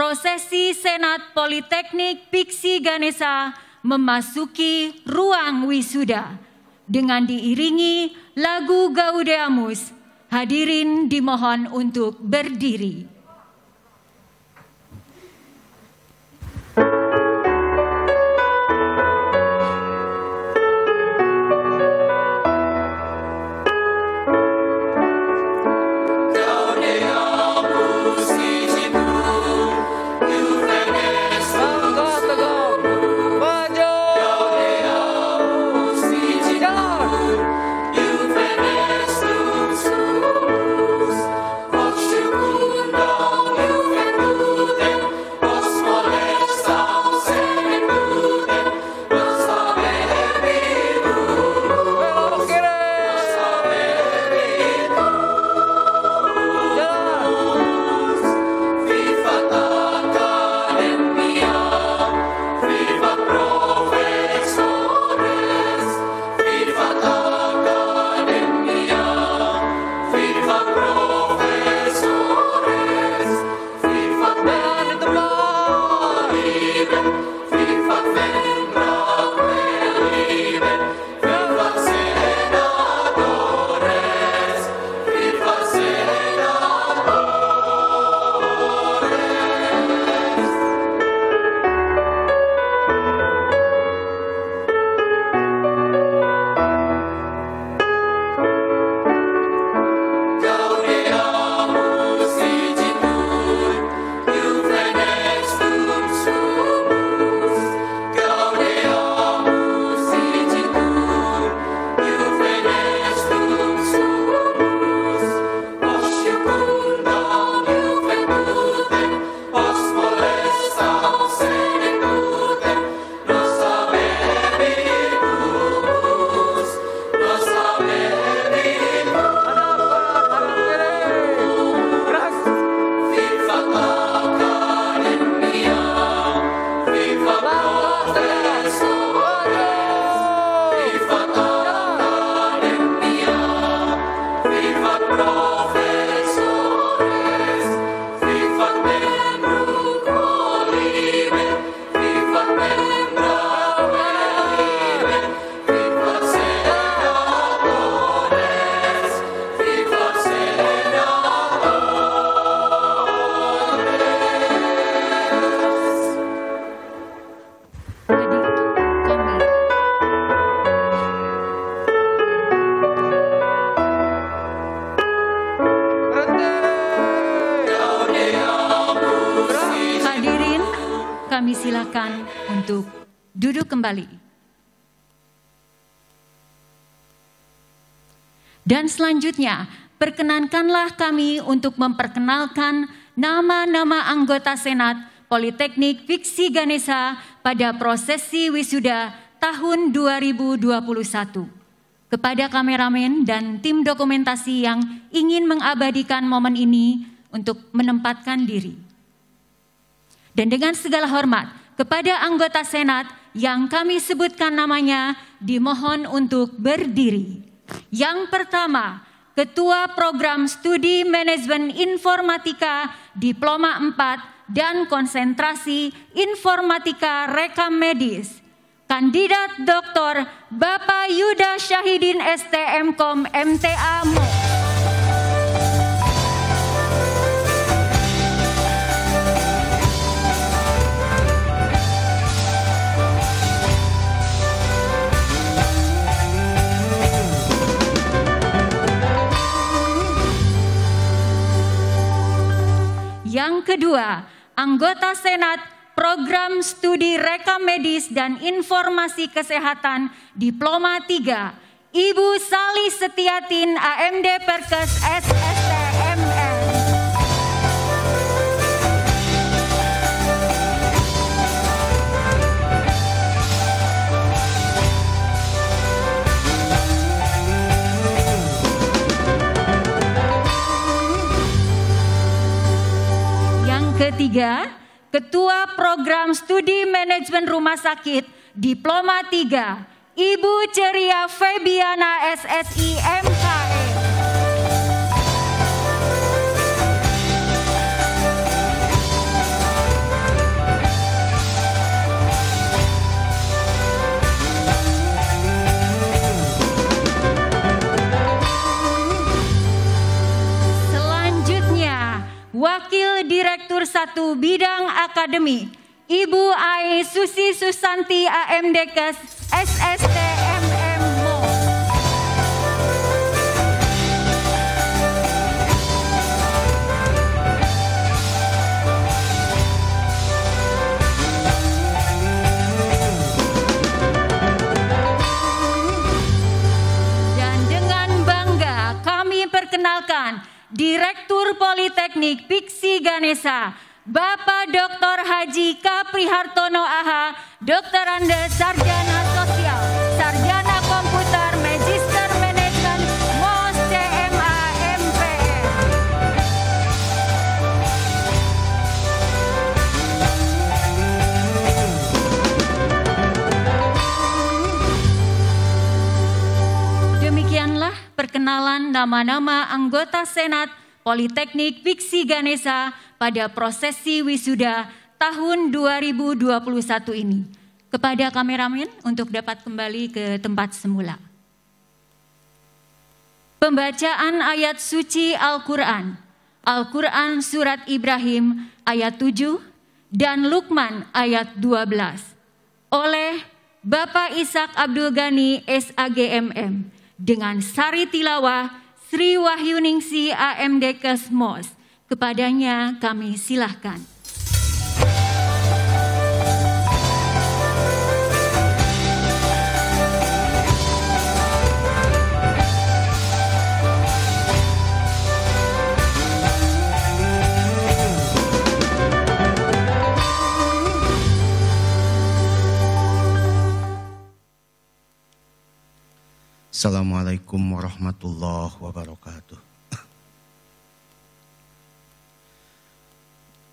prosesi Senat Politeknik Piksi Ganesha memasuki ruang wisuda dengan diiringi lagu Gaudeamus. Hadirin dimohon untuk berdiri. Kami silakan untuk duduk kembali. Dan selanjutnya, perkenankanlah kami untuk memperkenalkan nama-nama anggota Senat Politeknik Piksi Ganesha pada prosesi wisuda tahun 2021. Kepada kameramen dan tim dokumentasi yang ingin mengabadikan momen ini untuk menempatkan diri. Dan dengan segala hormat kepada anggota Senat yang kami sebutkan namanya dimohon untuk berdiri. Yang pertama, Ketua Program Studi Manajemen Informatika Diploma 4 dan Konsentrasi Informatika Rekam Medis, Kandidat Dr. Bapak Yuda Syahidin STMkom MTA Mo. Yang kedua, anggota Senat Program Studi Rekam Medis dan Informasi Kesehatan Diploma 3, Ibu Sali Setiatin AMD Perkes SSTMN. Ketiga, Ketua Program Studi Manajemen Rumah Sakit Diploma 3, Ibu Ceria Febiana SSI MKE. Bidang Akademik, Ibu Ai Susi Susanti AMDKes SSTMM Mo. Dan dengan bangga kami perkenalkan Direktur Politeknik Piksi Ganesha, Bapak Dr. Haji Kaprihartono AH, Doktoranda Sarjana Sosial, Sarjana Komputer, Magister Manajemen, MOS CMA MPR. Demikianlah perkenalan nama-nama anggota Senat Politeknik Piksi Ganesha pada prosesi wisuda tahun 2021 ini. Kepada kameramen untuk dapat kembali ke tempat semula. Pembacaan ayat suci Al-Quran. Al-Quran Surat Ibrahim ayat 7 dan Luqman ayat 12. Oleh Bapak Ishak Abdul Ghani SAGMM dengan sari tilawah Sri Wahyuningsi AMDKes MOS. Kepadanya kami silahkan. Assalamualaikum warahmatullahi wabarakatuh.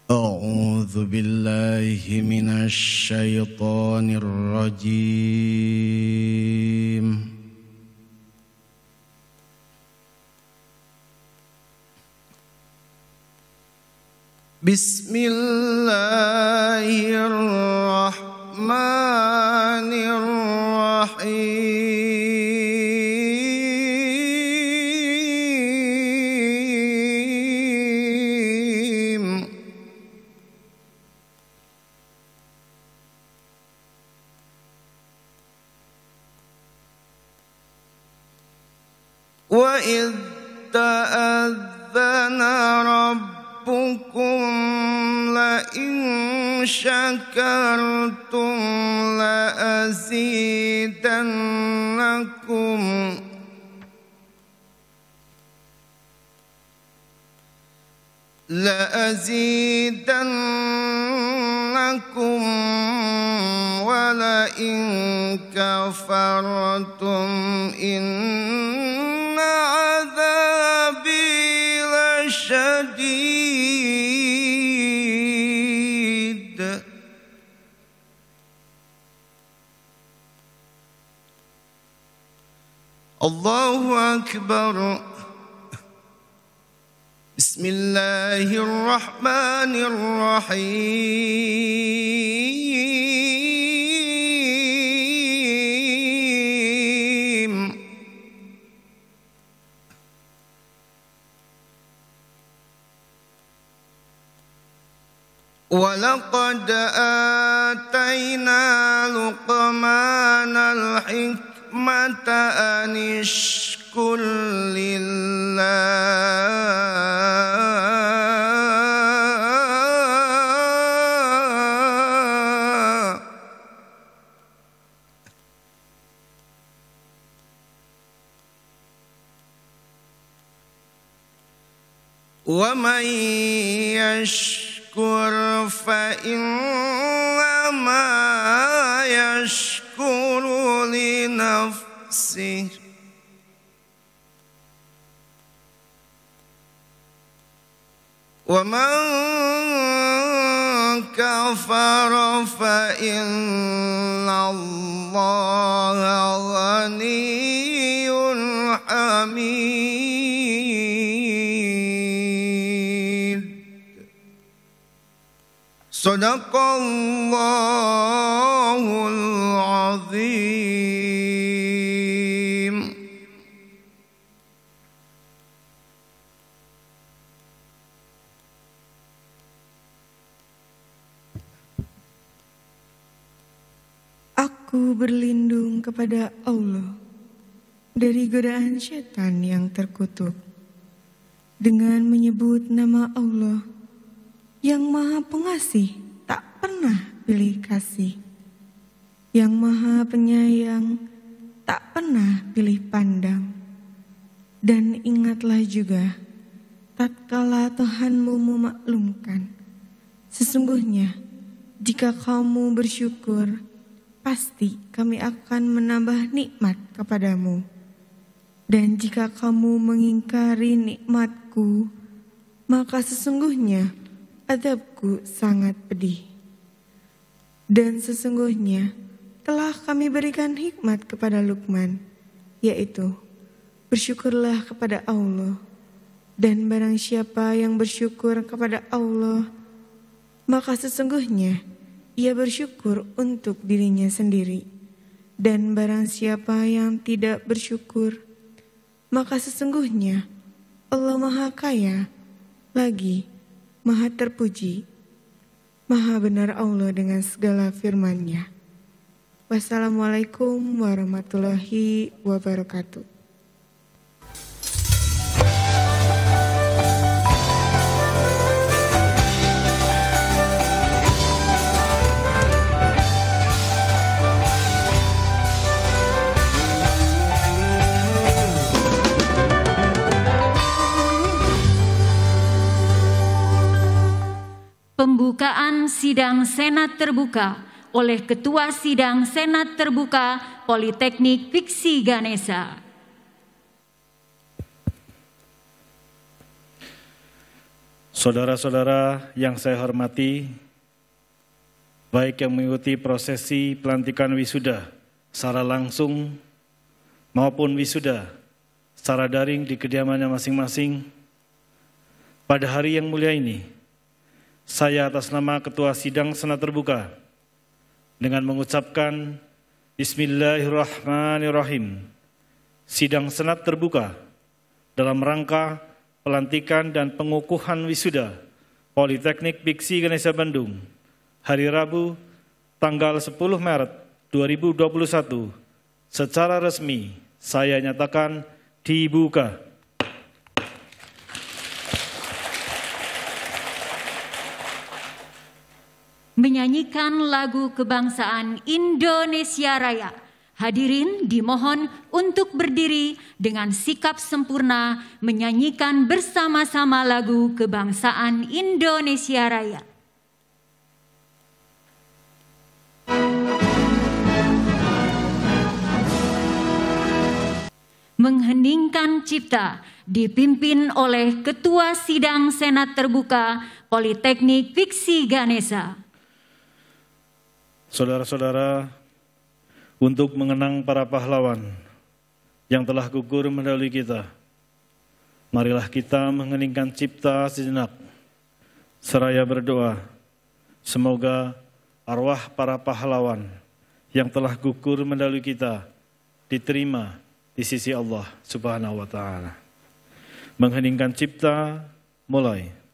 A'udzu billahi minasy syaithanir rajim. Bismillahirrahmanirrahim. Wa idh ta'adzana rabbukum la in syakartum la azidannakum wa la in kafartum inna adzabi lasyadid. Allahu Akbar. Bismillahirrahmanirrahim. وَلَقَدْ آتَيْنَا لُقْمَانَ الْحِكْمَةَ أَنِ اشْكُرْ لِلَّهِ وَمَنْ يَشْكُرْ فَإِنَّمَا يَشْكُرُ لِنَفْسِهِ وَمَنْ كَفَرَ فَإِنَّ اللَّهَ غَنِيٌّ حَمِيدٌ. Sadaqallahul azim. Aku berlindung kepada Allah dari godaan setan yang terkutuk dengan menyebut nama Allah yang Maha Pengasih, tak pernah pilih kasih, yang Maha Penyayang, tak pernah pilih pandang. Dan ingatlah juga, tatkala Tuhanmu memaklumkan, sesungguhnya jika kamu bersyukur, pasti kami akan menambah nikmat kepadamu. Dan jika kamu mengingkari nikmatku, maka sesungguhnya azabku sangat pedih. Dan sesungguhnya telah kami berikan hikmat kepada Luqman, yaitu bersyukurlah kepada Allah. Dan barang siapa yang bersyukur kepada Allah, maka sesungguhnya ia bersyukur untuk dirinya sendiri. Dan barang siapa yang tidak bersyukur, maka sesungguhnya Allah Maha Kaya, lagi Maha Terpuji, Maha benar Allah dengan segala firman-Nya. Wassalamualaikum warahmatullahi wabarakatuh. Pembukaan Sidang Senat Terbuka oleh Ketua Sidang Senat Terbuka Politeknik Viksi Ganesha. Saudara-saudara yang saya hormati, baik yang mengikuti prosesi pelantikan wisuda secara langsung maupun wisuda secara daring di kediamannya masing-masing, pada hari yang mulia ini, saya atas nama Ketua Sidang Senat Terbuka dengan mengucapkan Bismillahirrahmanirrahim, Sidang Senat Terbuka dalam rangka pelantikan dan pengukuhan wisuda Politeknik Viksi Ganesha Bandung hari Rabu tanggal 10 Maret 2021 secara resmi saya nyatakan dibuka. Menyanyikan lagu kebangsaan Indonesia Raya. Hadirin dimohon untuk berdiri dengan sikap sempurna menyanyikan bersama-sama lagu kebangsaan Indonesia Raya. Mengheningkan cipta dipimpin oleh Ketua Sidang Senat Terbuka Politeknik Viksi Ganesha. Saudara-saudara, untuk mengenang para pahlawan yang telah gugur mendahului kita, marilah kita mengheningkan cipta sejenak, seraya berdoa, semoga arwah para pahlawan yang telah gugur mendahului kita diterima di sisi Allah Subhanahu wa Ta'ala. Mengheningkan cipta, mulai.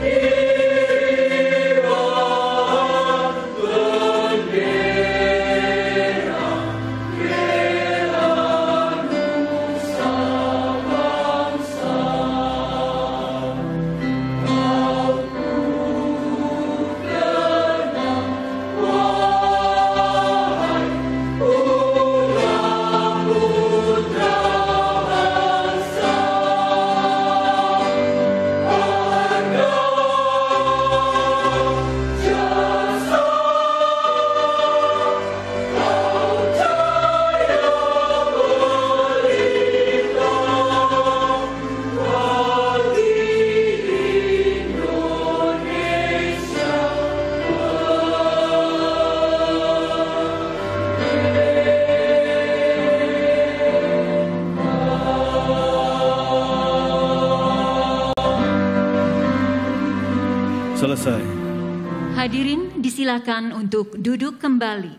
Yeah. hadirin disilakan untuk duduk kembali.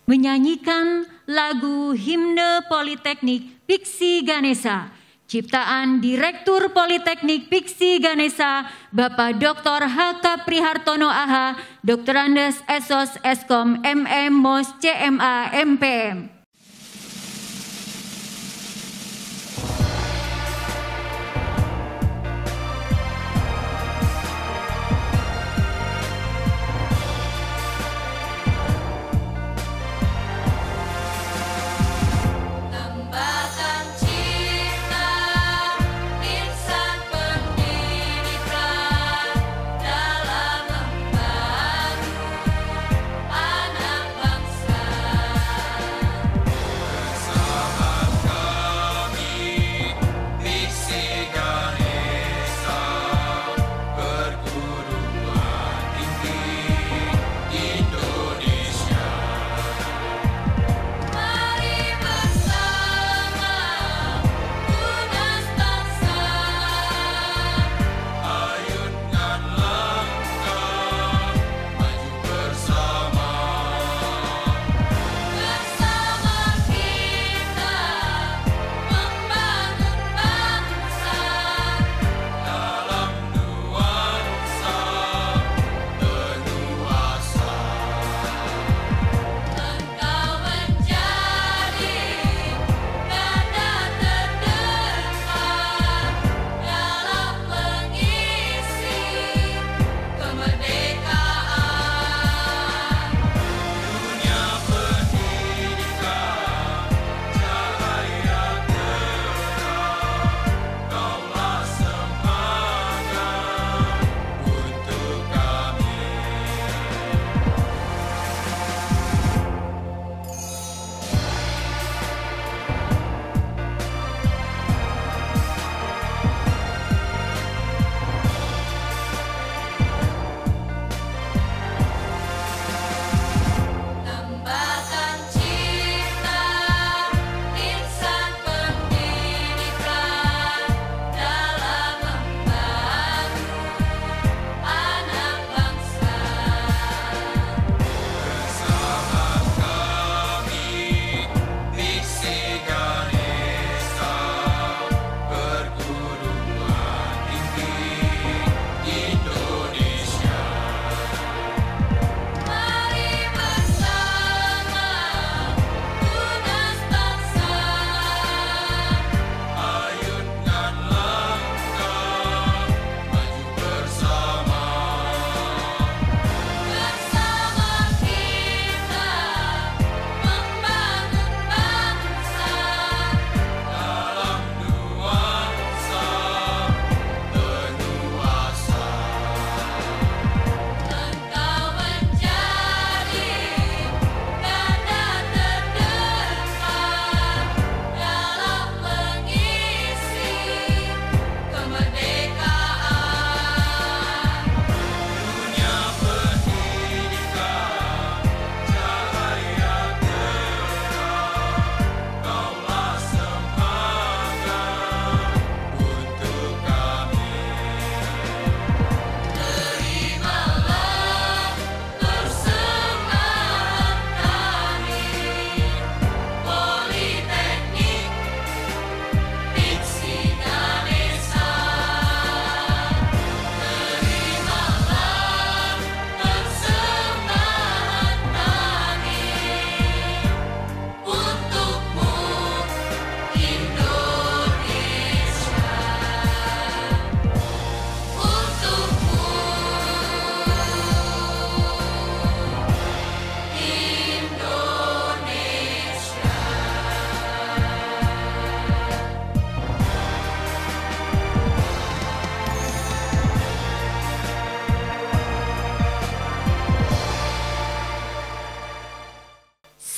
Menyanyikan lagu Himne Politeknik Piksi Ganesha, ciptaan Direktur Politeknik Piksi Ganesha, Bapak Dr. H.K. Prihartono AH, Dr. Andes Esos Eskom MM Mos CMA MPM.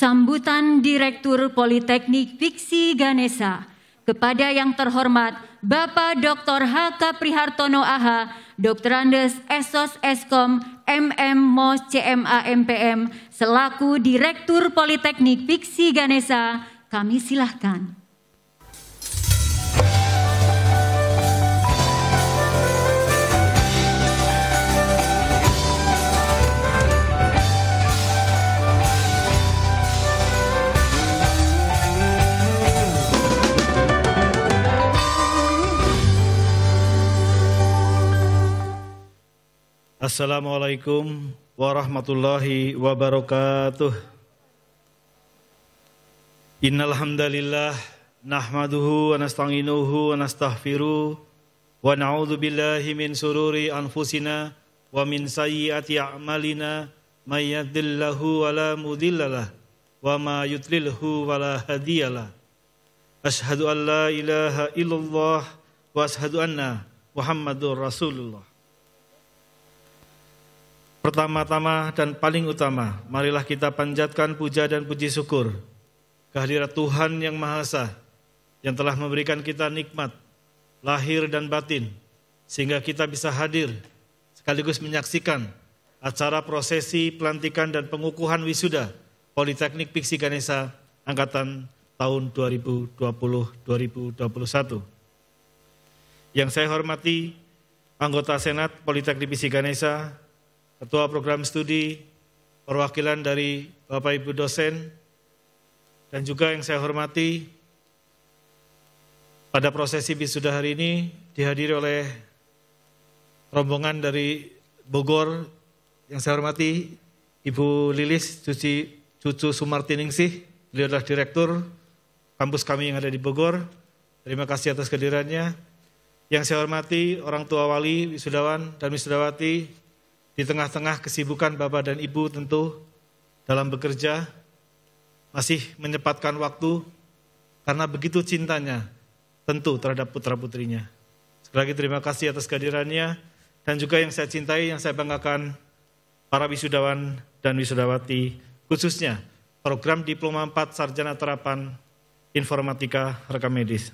Sambutan Direktur Politeknik Piksi Ganesha kepada yang terhormat Bapak Dr. H.K. Prihartono AH, Dr. Andes Esos Eskom MM Mos CMA MPM selaku Direktur Politeknik Piksi Ganesha, kami silahkan. Assalamualaikum warahmatullahi wabarakatuh. Innal hamdalillah nahmaduhu wa nasta'inuhu wa nastaghfiruh wa na'udzu billahi min sururi anfusina wa min sayyiati a'malina may yahdihillahu wa la mudhillalah wa ma yudlilhu wa la hadiyalah. Asyhadu an la ilaha illallah wa asyhadu anna Muhammadur Rasulullah. Pertama-tama dan paling utama, marilah kita panjatkan puja dan puji syukur kehadirat Tuhan yang Maha Esa yang telah memberikan kita nikmat lahir dan batin sehingga kita bisa hadir sekaligus menyaksikan acara prosesi pelantikan dan pengukuhan wisuda Politeknik Piksi Ganesha angkatan tahun 2020-2021. Yang saya hormati anggota Senat Politeknik Piksi Ganesha, Ketua Program Studi, perwakilan dari Bapak Ibu dosen, dan juga yang saya hormati pada prosesi wisuda hari ini dihadiri oleh rombongan dari Bogor yang saya hormati Ibu Lilis Cucu Sumartiningsih, beliau adalah Direktur kampus kami yang ada di Bogor. Terima kasih atas kehadirannya. Yang saya hormati orang tua wali, wisudawan dan wisudawati, di tengah-tengah kesibukan Bapak dan Ibu tentu dalam bekerja, masih menyempatkan waktu karena begitu cintanya tentu terhadap putra-putrinya. Sekali lagi terima kasih atas kehadirannya, dan juga yang saya cintai, yang saya banggakan, para wisudawan dan wisudawati, khususnya program Diploma 4 Sarjana Terapan Informatika Rekam Medis.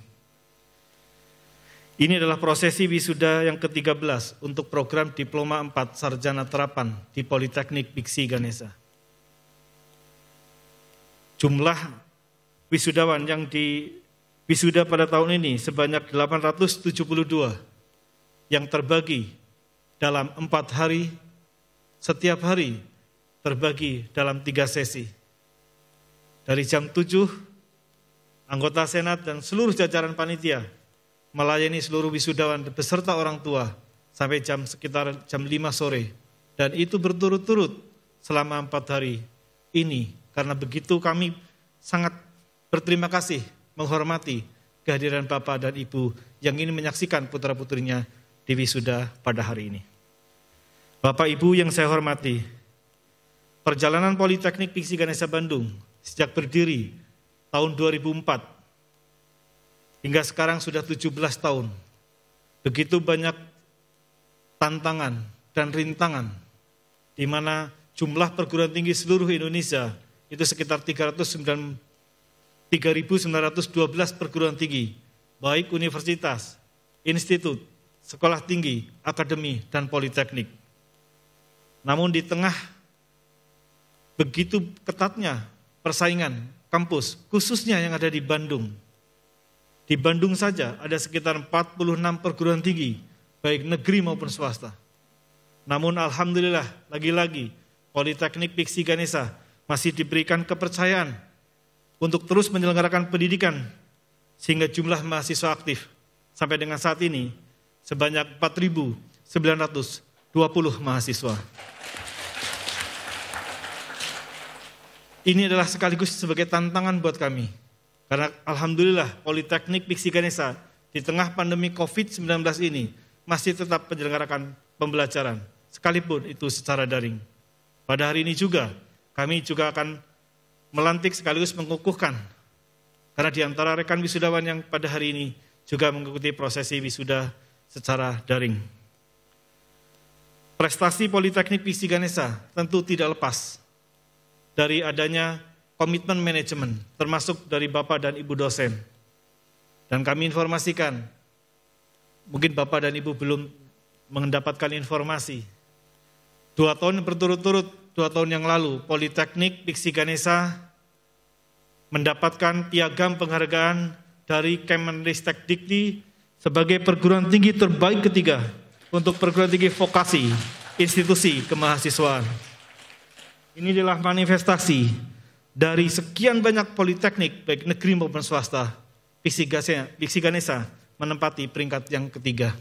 Ini adalah prosesi wisuda yang ke-13 untuk program Diploma 4 Sarjana Terapan di Politeknik Piksi Ganesha. Jumlah wisudawan yang di wisuda pada tahun ini sebanyak 872 yang terbagi dalam 4 hari, setiap hari terbagi dalam 3 sesi. Dari jam 7, anggota Senat dan seluruh jajaran panitia melayani seluruh wisudawan beserta orang tua sampai sekitar jam 5 sore. Dan itu berturut-turut selama 4 hari ini. Karena begitu kami sangat berterima kasih, menghormati kehadiran Bapak dan Ibu yang ingin menyaksikan putra-putrinya di wisuda pada hari ini. Bapak Ibu yang saya hormati, perjalanan Politeknik Piksi Ganesha Bandung sejak berdiri tahun 2004 hingga sekarang sudah 17 tahun. Begitu banyak tantangan dan rintangan di mana jumlah perguruan tinggi seluruh Indonesia itu sekitar 3.912 perguruan tinggi, baik universitas, institut, sekolah tinggi, akademi, dan politeknik. Namun di tengah begitu ketatnya persaingan kampus, khususnya yang ada di Bandung. Di Bandung saja ada sekitar 46 perguruan tinggi, baik negeri maupun swasta. Namun alhamdulillah, lagi-lagi Politeknik Piksi Ganesha masih diberikan kepercayaan untuk terus menyelenggarakan pendidikan sehingga jumlah mahasiswa aktif sampai dengan saat ini sebanyak 4.920 mahasiswa. Ini adalah sekaligus sebagai tantangan buat kami. Karena alhamdulillah Politeknik Piksi Ganesha di tengah pandemi COVID-19 ini masih tetap menyelenggarakan pembelajaran, sekalipun itu secara daring. Pada hari ini juga, kami juga akan melantik sekaligus mengukuhkan, karena di antara rekan wisudawan yang pada hari ini juga mengikuti prosesi wisuda secara daring. Prestasi Politeknik Piksi Ganesha tentu tidak lepas dari adanya komitmen manajemen, termasuk dari Bapak dan Ibu dosen. Dan kami informasikan, mungkin Bapak dan Ibu belum mendapatkan informasi. 2 tahun berturut-turut, 2 tahun yang lalu, Politeknik Piksi Ganesha mendapatkan piagam penghargaan dari Kemenristek Dikti sebagai perguruan tinggi terbaik ketiga untuk perguruan tinggi vokasi, institusi kemahasiswaan. Ini adalah manifestasi dari sekian banyak politeknik, baik negeri maupun swasta, Piksi Ganesha menempati peringkat yang ketiga.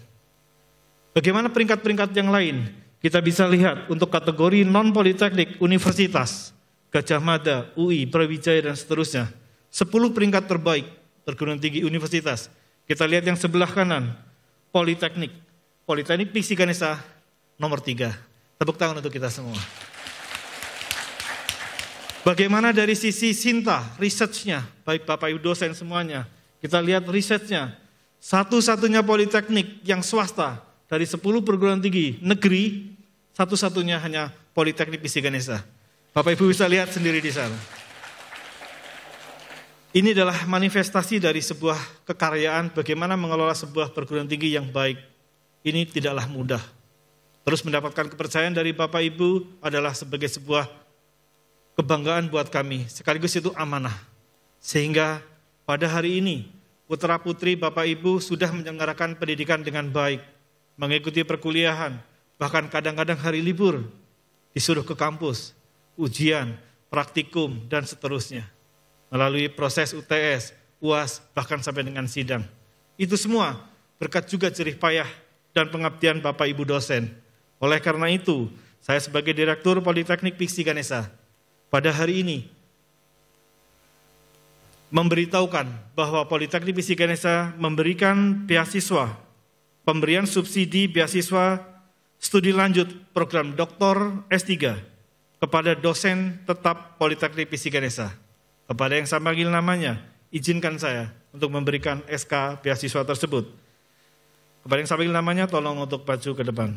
Bagaimana peringkat-peringkat yang lain? Kita bisa lihat untuk kategori non-politeknik, universitas, Gajah Mada, UI, Brawijaya, dan seterusnya. 10 peringkat terbaik perguruan tinggi universitas. Kita lihat yang sebelah kanan, politeknik. Politeknik Piksi Ganesha nomor 3. Tepuk tangan untuk kita semua. Bagaimana dari sisi Sinta, research-nya, baik Bapak Ibu dosen semuanya, kita lihat research-nya, satu-satunya politeknik yang swasta dari 10 perguruan tinggi negeri, satu-satunya hanya Politeknik Piksi Ganesha. Bapak Ibu bisa lihat sendiri di sana. Ini adalah manifestasi dari sebuah kekaryaan bagaimana mengelola sebuah perguruan tinggi yang baik. Ini tidaklah mudah. Terus mendapatkan kepercayaan dari Bapak Ibu adalah sebagai sebuah kebanggaan buat kami, sekaligus itu amanah. Sehingga pada hari ini, putra-putri Bapak Ibu sudah menyelenggarakan pendidikan dengan baik, mengikuti perkuliahan, bahkan kadang-kadang hari libur, disuruh ke kampus, ujian, praktikum, dan seterusnya. Melalui proses UTS, UAS, bahkan sampai dengan sidang. Itu semua berkat juga jerih payah dan pengabdian Bapak Ibu dosen. Oleh karena itu, saya sebagai Direktur Politeknik Piksi Ganesha, pada hari ini memberitahukan bahwa Politeknik Piksi Ganesha memberikan beasiswa, pemberian subsidi beasiswa studi lanjut program Dr. S3 kepada dosen tetap Politeknik Piksi Ganesha. Kepada yang saya panggil namanya, izinkan saya untuk memberikan SK beasiswa tersebut. Kepada yang saya panggil namanya, tolong untuk maju ke depan.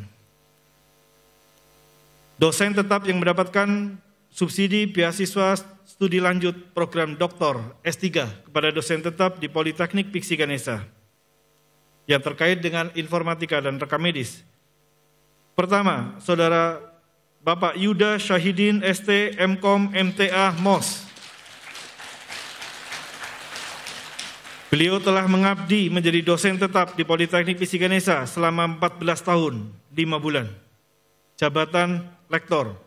Dosen tetap yang mendapatkan subsidi beasiswa studi lanjut program Dr. S3 kepada dosen tetap di Politeknik Piksi Ganesha yang terkait dengan informatika dan rekam medis. Pertama, Saudara Bapak Yuda Syahidin ST MKom MTA MOS. Beliau telah mengabdi menjadi dosen tetap di Politeknik Piksi Ganesha selama 14 tahun, 5 bulan. Jabatan lektor,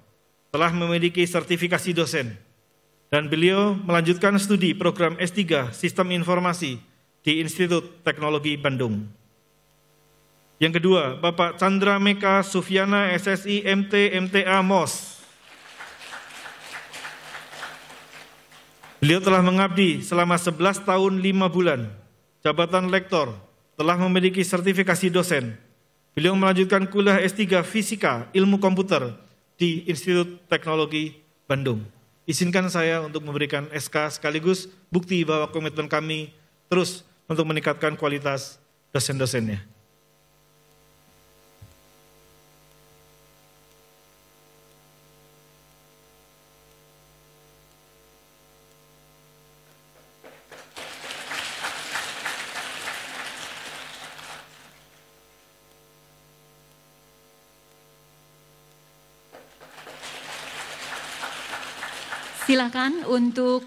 telah memiliki sertifikasi dosen, dan beliau melanjutkan studi program S3 Sistem Informasi di Institut Teknologi Bandung. Yang kedua, Bapak Chandra Meka Sufiana SSI MT MTA MOS. Beliau telah mengabdi selama 11 tahun 5 bulan, jabatan lektor, telah memiliki sertifikasi dosen. Beliau melanjutkan kuliah S3 Fisika Ilmu Komputer di Institut Teknologi Bandung. Izinkan saya untuk memberikan SK sekaligus bukti bahwa komitmen kami terus untuk meningkatkan kualitas dosen-dosennya. Silakan untuk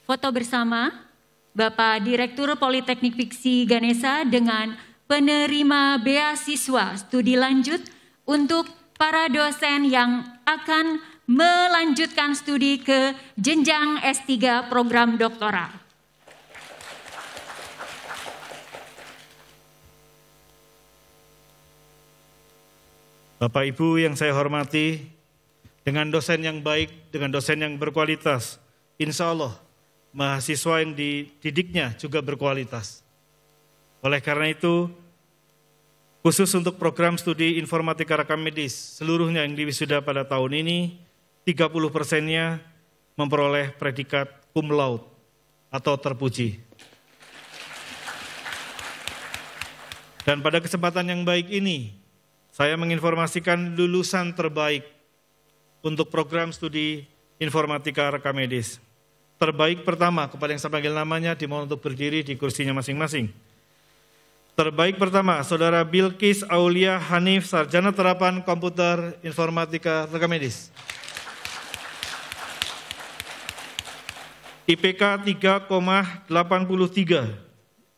foto bersama Bapak Direktur Politeknik Piksi Ganesha dengan penerima beasiswa studi lanjut untuk para dosen yang akan melanjutkan studi ke jenjang S3 program doktoral. Bapak Ibu yang saya hormati, dengan dosen yang baik, dengan dosen yang berkualitas, insya Allah mahasiswa yang dididiknya juga berkualitas. Oleh karena itu, khusus untuk program studi informatika rekam medis, seluruhnya yang diwisuda pada tahun ini, 30%-nya memperoleh predikat cum laude atau terpuji. Dan pada kesempatan yang baik ini, saya menginformasikan lulusan terbaik untuk program studi informatika rekam medis. Terbaik pertama, kepada yang saya panggil namanya, dimohon untuk berdiri di kursinya masing-masing. Terbaik pertama, Saudara Bilkis Aulia Hanif, Sarjana Terapan Komputer Informatika Rekam Medis. IPK 3,83,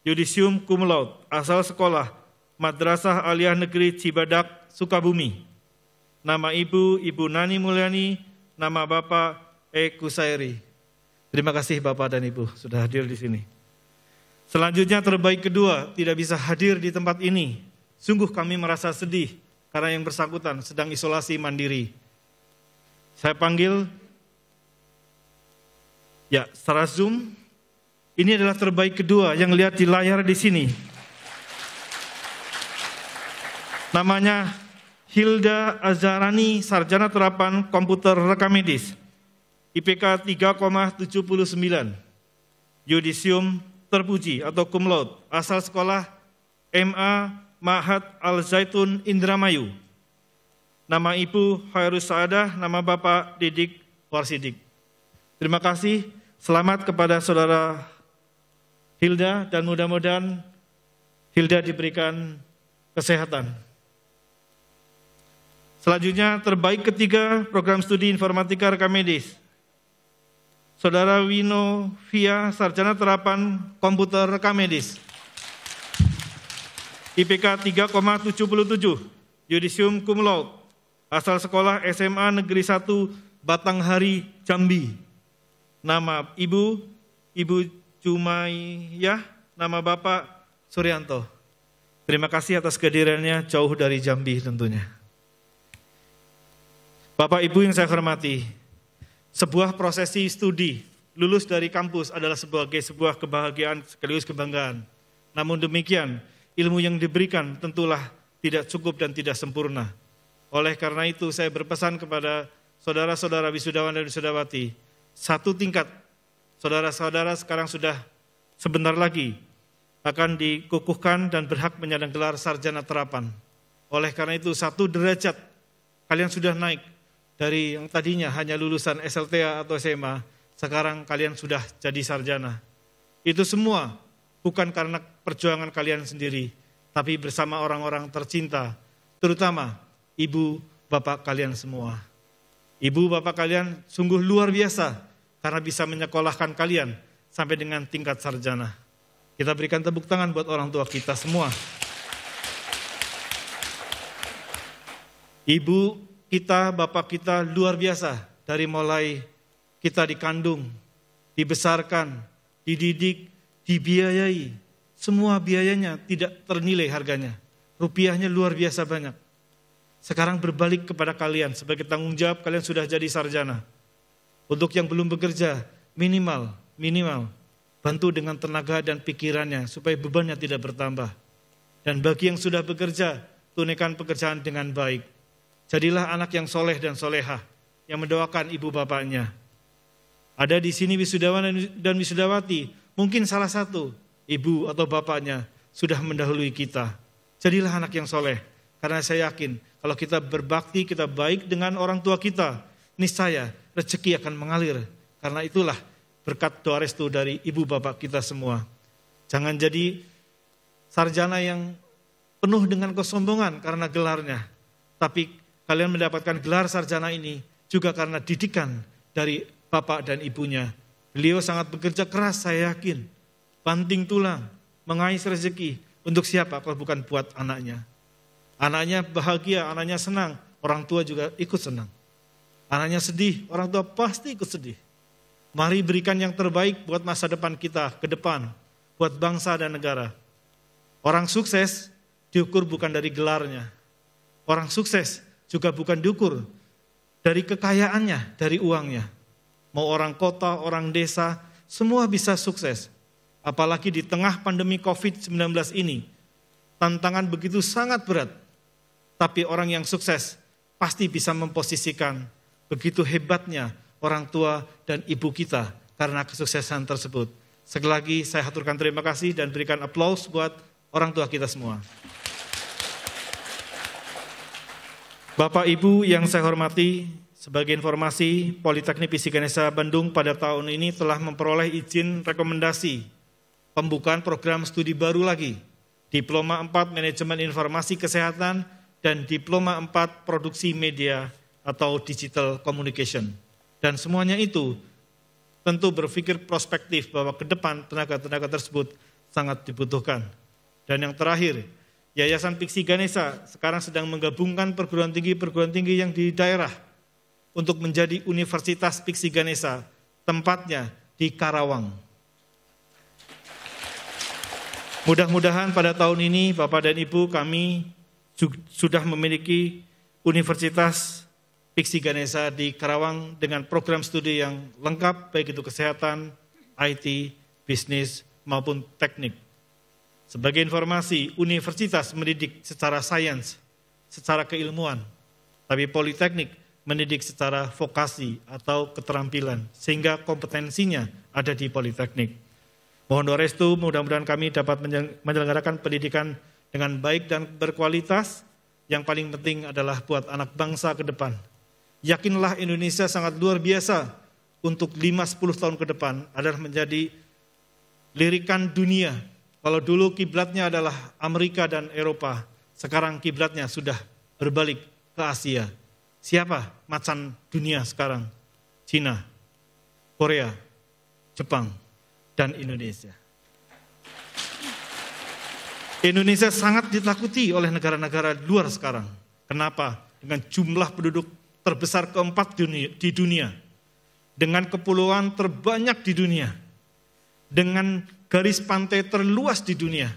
Yudisium cum laude, asal sekolah Madrasah Aliyah Negeri Cibadak, Sukabumi. Nama Ibu, Ibu Nani Mulyani, nama Bapak Kusairi. Terima kasih Bapak dan Ibu sudah hadir di sini. Selanjutnya terbaik kedua, tidak bisa hadir di tempat ini. Sungguh kami merasa sedih karena yang bersangkutan sedang isolasi mandiri. Saya panggil, ya secara Zoom, ini adalah terbaik kedua yang lihat di layar di sini. Namanya Hilda Azharani, Sarjana Terapan Komputer Rekam Medis, IPK 3,79, yudisium terpuji atau cum laude, asal sekolah MA Ma'had Al-Zaitun Indramayu. Nama Ibu Khairus Saadah, nama Bapak Didik Warsidik. Terima kasih, selamat kepada Saudara Hilda dan mudah-mudahan Hilda diberikan kesehatan. Selanjutnya terbaik ketiga program studi informatika rekam medis. Saudara Wino Via, Sarjana Terapan Komputer Rekam Medis. IPK 3,77, yudisium cum laude, asal sekolah SMA Negeri 1 Batanghari, Jambi. Nama Ibu Jumaiyah, nama Bapak Suryanto. Terima kasih atas kehadirannya jauh dari Jambi tentunya. Bapak Ibu yang saya hormati, sebuah prosesi studi lulus dari kampus adalah sebuah kebahagiaan sekaligus kebanggaan. Namun demikian, ilmu yang diberikan tentulah tidak cukup dan tidak sempurna. Oleh karena itu saya berpesan kepada saudara-saudara wisudawan dan wisudawati, satu tingkat saudara-saudara sekarang sudah sebentar lagi akan dikukuhkan dan berhak menyandang gelar sarjana terapan. Oleh karena itu satu derajat kalian sudah naik dari yang tadinya hanya lulusan SLTA atau SMA, sekarang kalian sudah jadi sarjana. Itu semua bukan karena perjuangan kalian sendiri, tapi bersama orang-orang tercinta, terutama ibu bapak kalian semua. Ibu bapak kalian sungguh luar biasa karena bisa menyekolahkan kalian sampai dengan tingkat sarjana. Kita berikan tepuk tangan buat orang tua kita semua. Ibu kita, bapak kita luar biasa dari mulai kita dikandung, dibesarkan, dididik, dibiayai. Semua biayanya tidak ternilai harganya. Rupiahnya luar biasa banyak. Sekarang berbalik kepada kalian sebagai tanggung jawab kalian sudah jadi sarjana. Untuk yang belum bekerja, minimal bantu dengan tenaga dan pikirannya supaya bebannya tidak bertambah. Dan bagi yang sudah bekerja, tunaikan pekerjaan dengan baik. Jadilah anak yang soleh dan solehah, yang mendoakan ibu bapaknya. Ada di sini wisudawan dan wisudawati, mungkin salah satu ibu atau bapaknya sudah mendahului kita. Jadilah anak yang soleh, karena saya yakin kalau kita berbakti, kita baik dengan orang tua kita, niscaya rezeki akan mengalir. Karena itulah berkat doa restu dari ibu bapak kita semua. Jangan jadi sarjana yang penuh dengan kesombongan karena gelarnya. Tapi kalian mendapatkan gelar sarjana ini juga karena didikan dari bapak dan ibunya. Beliau sangat bekerja keras, saya yakin. Banting tulang, mengais rezeki. Untuk siapa kalau bukan buat anaknya. Anaknya bahagia, anaknya senang, orang tua juga ikut senang. Anaknya sedih, orang tua pasti ikut sedih. Mari berikan yang terbaik buat masa depan kita ke depan, buat bangsa dan negara. Orang sukses diukur bukan dari gelarnya. Orang sukses juga bukan diukur dari kekayaannya, dari uangnya. Mau orang kota, orang desa, semua bisa sukses. Apalagi di tengah pandemi COVID-19 ini, tantangan begitu sangat berat. Tapi orang yang sukses pasti bisa memposisikan begitu hebatnya orang tua dan ibu kita karena kesuksesan tersebut. Sekali lagi saya haturkan terima kasih dan berikan aplaus buat orang tua kita semua. Bapak Ibu yang saya hormati, sebagai informasi, Politeknik Visi Ganesha Bandung pada tahun ini telah memperoleh izin rekomendasi pembukaan program studi baru lagi, Diploma 4 Manajemen Informasi Kesehatan dan Diploma 4 Produksi Media atau Digital Communication. Dan semuanya itu tentu berpikir prospektif bahwa ke depan tenaga-tenaga tersebut sangat dibutuhkan. Dan yang terakhir, Yayasan Piksi Ganesha sekarang sedang menggabungkan perguruan tinggi yang di daerah untuk menjadi Universitas Piksi Ganesha, tempatnya di Karawang. Mudah-mudahan pada tahun ini Bapak dan Ibu kami sudah memiliki Universitas Piksi Ganesha di Karawang dengan program studi yang lengkap, baik itu kesehatan, IT, bisnis, maupun teknik. Sebagai informasi, universitas mendidik secara sains, secara keilmuan, tapi politeknik mendidik secara vokasi atau keterampilan, sehingga kompetensinya ada di politeknik. Mohon doa restu, mudah-mudahan kami dapat menyelenggarakan pendidikan dengan baik dan berkualitas. Yang paling penting adalah buat anak bangsa ke depan. Yakinlah Indonesia sangat luar biasa untuk 5-10 tahun ke depan adalah menjadi lirikan dunia. Kalau dulu kiblatnya adalah Amerika dan Eropa, sekarang kiblatnya sudah berbalik ke Asia. Siapa macan dunia sekarang? Cina, Korea, Jepang, dan Indonesia. Indonesia sangat ditakuti oleh negara-negara luar sekarang. Kenapa? Dengan jumlah penduduk terbesar keempat di dunia. Dengan kepulauan terbanyak di dunia. Dengan garis pantai terluas di dunia.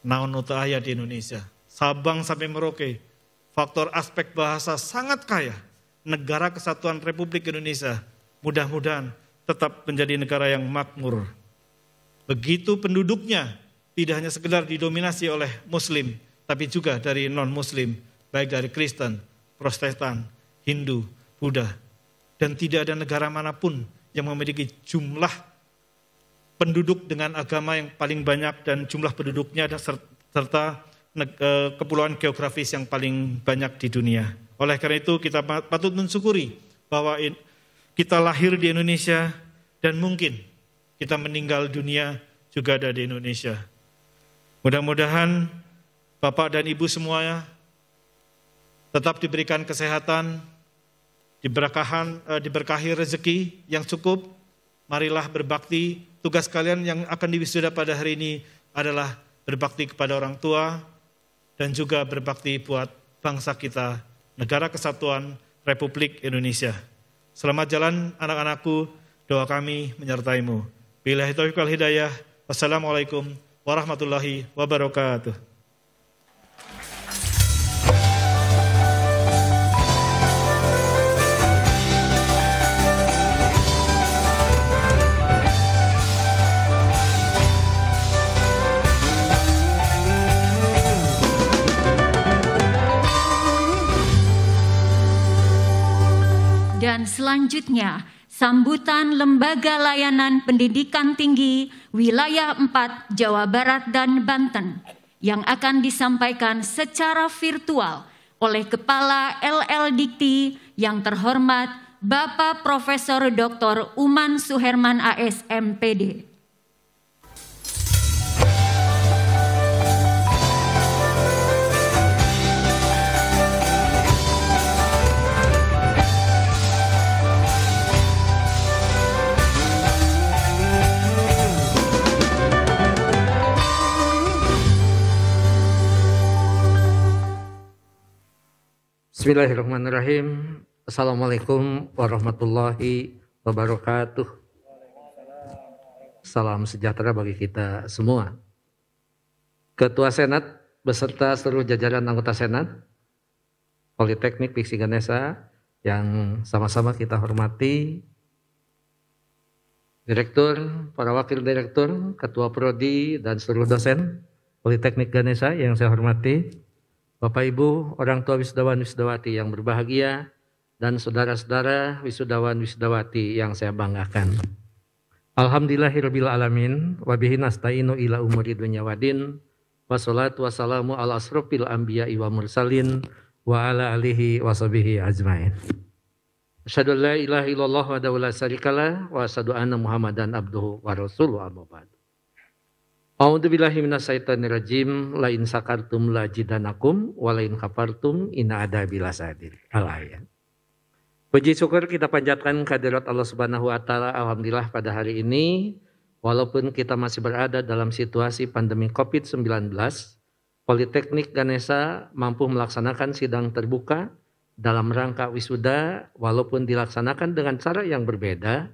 Naon aya di Indonesia. Sabang sampai Merauke. Faktor aspek bahasa sangat kaya. Negara Kesatuan Republik Indonesia mudah-mudahan tetap menjadi negara yang makmur. Begitu penduduknya tidak hanya sekedar didominasi oleh Muslim, tapi juga dari non-Muslim, baik dari Kristen, Protestan, Hindu, Buddha. Dan tidak ada negara manapun yang memiliki jumlah penduduk dengan agama yang paling banyak dan jumlah penduduknya serta kepulauan geografis yang paling banyak di dunia. Oleh karena itu kita patut mensyukuri bahwa kita lahir di Indonesia dan mungkin kita meninggal dunia juga ada di Indonesia. Mudah-mudahan Bapak dan Ibu semuanya tetap diberikan kesehatan, diberkahi rezeki yang cukup. Marilah berbakti. Tugas kalian yang akan diwisuda pada hari ini adalah berbakti kepada orang tua dan juga berbakti buat bangsa kita, Negara Kesatuan Republik Indonesia. Selamat jalan anak-anakku, doa kami menyertaimu. Billahi taufiq wal hidayah. Wassalamualaikum warahmatullahi wabarakatuh. Dan selanjutnya, sambutan Lembaga Layanan Pendidikan Tinggi Wilayah 4 Jawa Barat dan Banten yang akan disampaikan secara virtual oleh Kepala LL Dikti yang terhormat Bapak Profesor Dr. Uman Suherman AS MPD. Bismillahirrahmanirrahim. Assalamualaikum warahmatullahi wabarakatuh. Salam sejahtera bagi kita semua. Ketua Senat beserta seluruh jajaran anggota Senat Politeknik Piksi Ganesha yang sama-sama kita hormati, Direktur, para Wakil Direktur, Ketua Prodi dan seluruh dosen Politeknik Ganesha yang saya hormati, Bapak Ibu, orang tua wisudawan wisudawati yang berbahagia, dan saudara-saudara wisudawan wisudawati yang saya banggakan. Alhamdulillahirabbil alamin, wa bihi nasta'inu ila umuri dunya waddin, wassalatu wassalamu ala asrofil anbiya'i wa mursalin, wa ala alihi wa sahbihi ajmain. Asyhadu an la ilaha illallah wa la syarikalah, wa asyhadu anna Muhammadan abduhu wa rasuluhu amma ba'd. A'udzubillahi minasyaitonirrajim, la in sakartum la jidanakum wa la in kafartum inna adzabi lasadid. Al-ayat. Puji syukur kita panjatkan kehadirat Allah Subhanahu wa taala. Alhamdulillah pada hari ini walaupun kita masih berada dalam situasi pandemi Covid-19, Politeknik Ganesha mampu melaksanakan sidang terbuka dalam rangka wisuda walaupun dilaksanakan dengan cara yang berbeda,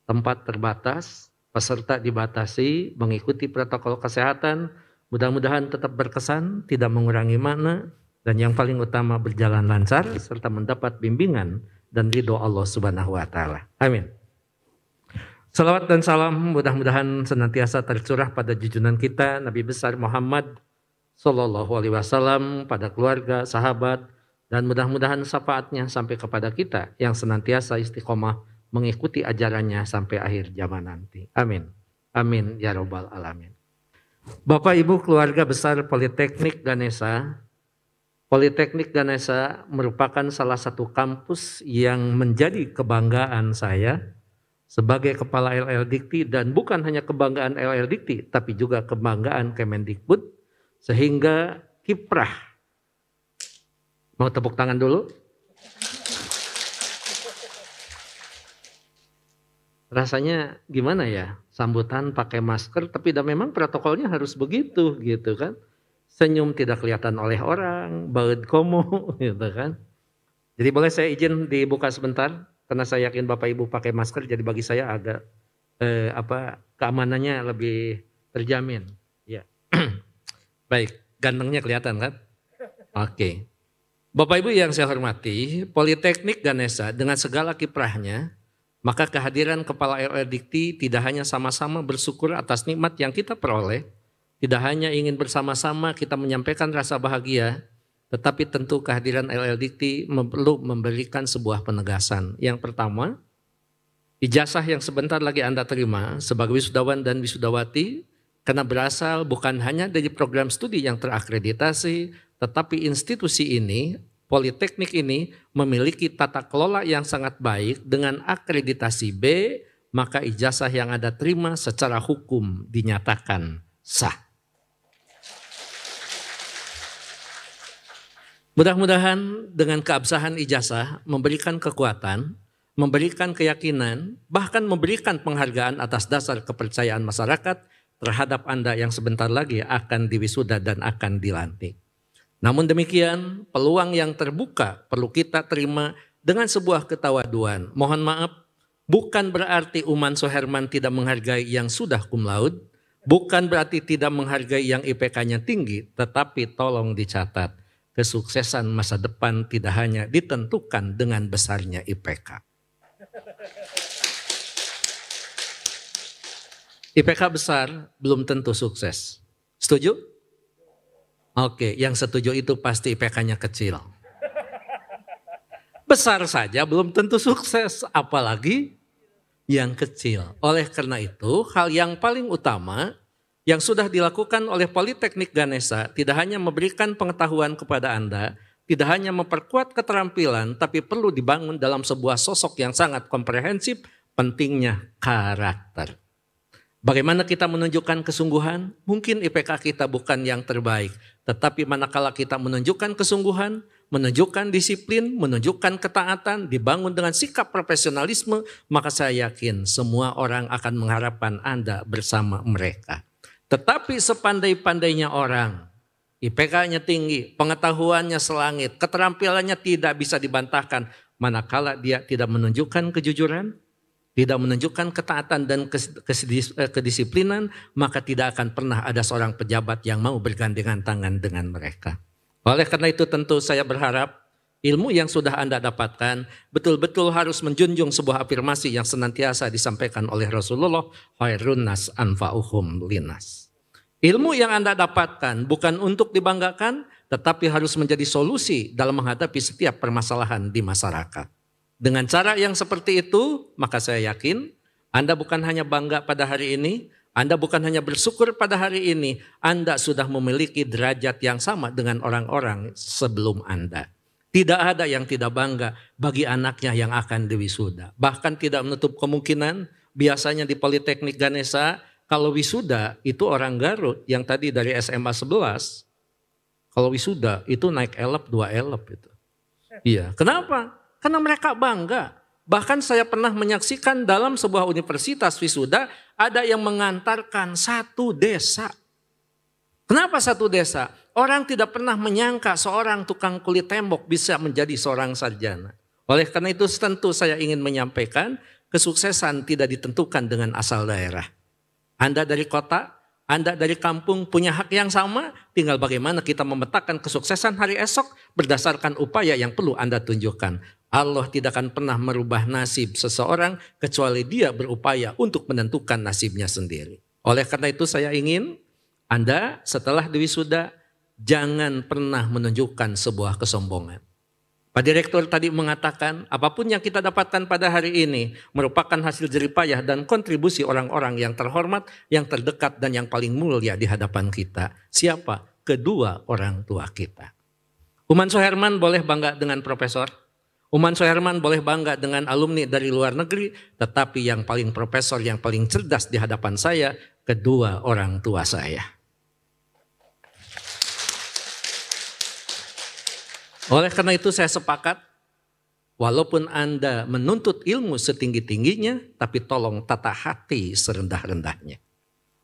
tempat terbatas, peserta dibatasi, mengikuti protokol kesehatan, Mudah-mudahan tetap berkesan, tidak mengurangi makna, dan yang paling utama berjalan lancar serta mendapat bimbingan dan ridho Allah Subhanahu wa taala. Amin. Salawat dan salam mudah-mudahan senantiasa tercurah pada junjungan kita Nabi besar Muhammad sallallahu alaihi wasallam, pada keluarga, sahabat, dan mudah-mudahan syafaatnya sampai kepada kita yang senantiasa istiqomah mengikuti ajarannya sampai akhir zaman nanti. Amin. Amin ya rabbal alamin. Bapak Ibu keluarga besar Politeknik Ganesha. Politeknik Ganesha merupakan salah satu kampus yang menjadi kebanggaan saya sebagai kepala LL-Dikti, dan bukan hanya kebanggaan LL-Dikti tapi juga kebanggaan Kemendikbud, sehingga kiprah. Mau tepuk tangan dulu? Rasanya gimana ya, sambutan pakai masker, tapi memang protokolnya harus begitu gitu kan. Senyum tidak kelihatan oleh orang, baud komo gitu kan. Jadi boleh saya izin dibuka sebentar, karena saya yakin Bapak Ibu pakai masker, jadi bagi saya agak keamanannya lebih terjamin. Ya. Baik, gantengnya kelihatan kan? Oke. Bapak Ibu yang saya hormati, Politeknik Ganesha dengan segala kiprahnya, maka kehadiran Kepala LL-Dikti tidak hanya sama-sama bersyukur atas nikmat yang kita peroleh, tidak hanya ingin bersama-sama kita menyampaikan rasa bahagia, tetapi tentu kehadiran LL-Dikti perlu memberikan sebuah penegasan. Yang pertama, ijazah yang sebentar lagi Anda terima sebagai wisudawan dan wisudawati, karena berasal bukan hanya dari program studi yang terakreditasi, tetapi institusi ini, Politeknik ini memiliki tata kelola yang sangat baik dengan akreditasi B, maka ijazah yang Anda terima secara hukum dinyatakan sah. Mudah-mudahan dengan keabsahan ijazah memberikan kekuatan, memberikan keyakinan, bahkan memberikan penghargaan atas dasar kepercayaan masyarakat terhadap Anda yang sebentar lagi akan diwisuda dan akan dilantik. Namun demikian, peluang yang terbuka perlu kita terima dengan sebuah ketawaduan. Mohon maaf, bukan berarti Uman Soherman tidak menghargai yang sudah cum laude, bukan berarti tidak menghargai yang IPK-nya tinggi, tetapi tolong dicatat, kesuksesan masa depan tidak hanya ditentukan dengan besarnya IPK. IPK besar belum tentu sukses. Setuju? Oke, yang setuju itu pasti IPK-nya kecil. Besar saja belum tentu sukses, apalagi yang kecil. Oleh karena itu, hal yang paling utama yang sudah dilakukan oleh Politeknik Ganesha tidak hanya memberikan pengetahuan kepada Anda, tidak hanya memperkuat keterampilan, tapi perlu dibangun dalam sebuah sosok yang sangat komprehensif, pentingnya karakter. Bagaimana kita menunjukkan kesungguhan? Mungkin IPK kita bukan yang terbaik, tetapi manakala kita menunjukkan kesungguhan, menunjukkan disiplin, menunjukkan ketaatan, dibangun dengan sikap profesionalisme, maka saya yakin semua orang akan mengharapkan Anda bersama mereka. Tetapi sepandai-pandainya orang, IPK-nya tinggi, pengetahuannya selangit, keterampilannya tidak bisa dibantahkan, manakala dia tidak menunjukkan kejujuran, tidak menunjukkan ketaatan dan kedisiplinan, maka tidak akan pernah ada seorang pejabat yang mau bergandengan tangan dengan mereka. Oleh karena itu tentu saya berharap ilmu yang sudah Anda dapatkan betul-betul harus menjunjung sebuah afirmasi yang senantiasa disampaikan oleh Rasulullah, khairun nas anfa'uhum linnas. Ilmu yang Anda dapatkan bukan untuk dibanggakan, tetapi harus menjadi solusi dalam menghadapi setiap permasalahan di masyarakat. Dengan cara yang seperti itu, maka saya yakin Anda bukan hanya bangga pada hari ini, Anda bukan hanya bersyukur pada hari ini, Anda sudah memiliki derajat yang sama dengan orang-orang sebelum Anda. Tidak ada yang tidak bangga bagi anaknya yang akan diwisuda. Bahkan tidak menutup kemungkinan, biasanya di Politeknik Ganesha, kalau wisuda itu orang Garut yang tadi dari SMA 11, kalau wisuda itu naik elep 2 elep itu. Iya, kenapa? Karena mereka bangga. Bahkan saya pernah menyaksikan dalam sebuah universitas wisuda ada yang mengantarkan satu desa. Kenapa satu desa? Orang tidak pernah menyangka seorang tukang kulit tembok bisa menjadi seorang sarjana. Oleh karena itu tentu saya ingin menyampaikan kesuksesan tidak ditentukan dengan asal daerah. Anda dari kota, Anda dari kampung punya hak yang sama, tinggal bagaimana kita memetakan kesuksesan hari esok berdasarkan upaya yang perlu Anda tunjukkan. Allah tidak akan pernah merubah nasib seseorang kecuali dia berupaya untuk menentukan nasibnya sendiri. Oleh karena itu saya ingin Anda setelah diwisuda jangan pernah menunjukkan sebuah kesombongan. Pak Direktur tadi mengatakan apapun yang kita dapatkan pada hari ini merupakan hasil jeripayah dan kontribusi orang-orang yang terhormat, yang terdekat dan yang paling mulia di hadapan kita. Siapa? Kedua orang tua kita. Uman Soherman boleh bangga dengan profesor. Uman Soherman boleh bangga dengan alumni dari luar negeri. Tetapi yang paling profesor, yang paling cerdas di hadapan saya, kedua orang tua saya. Oleh karena itu saya sepakat, walaupun Anda menuntut ilmu setinggi-tingginya, tapi tolong tata hati serendah-rendahnya.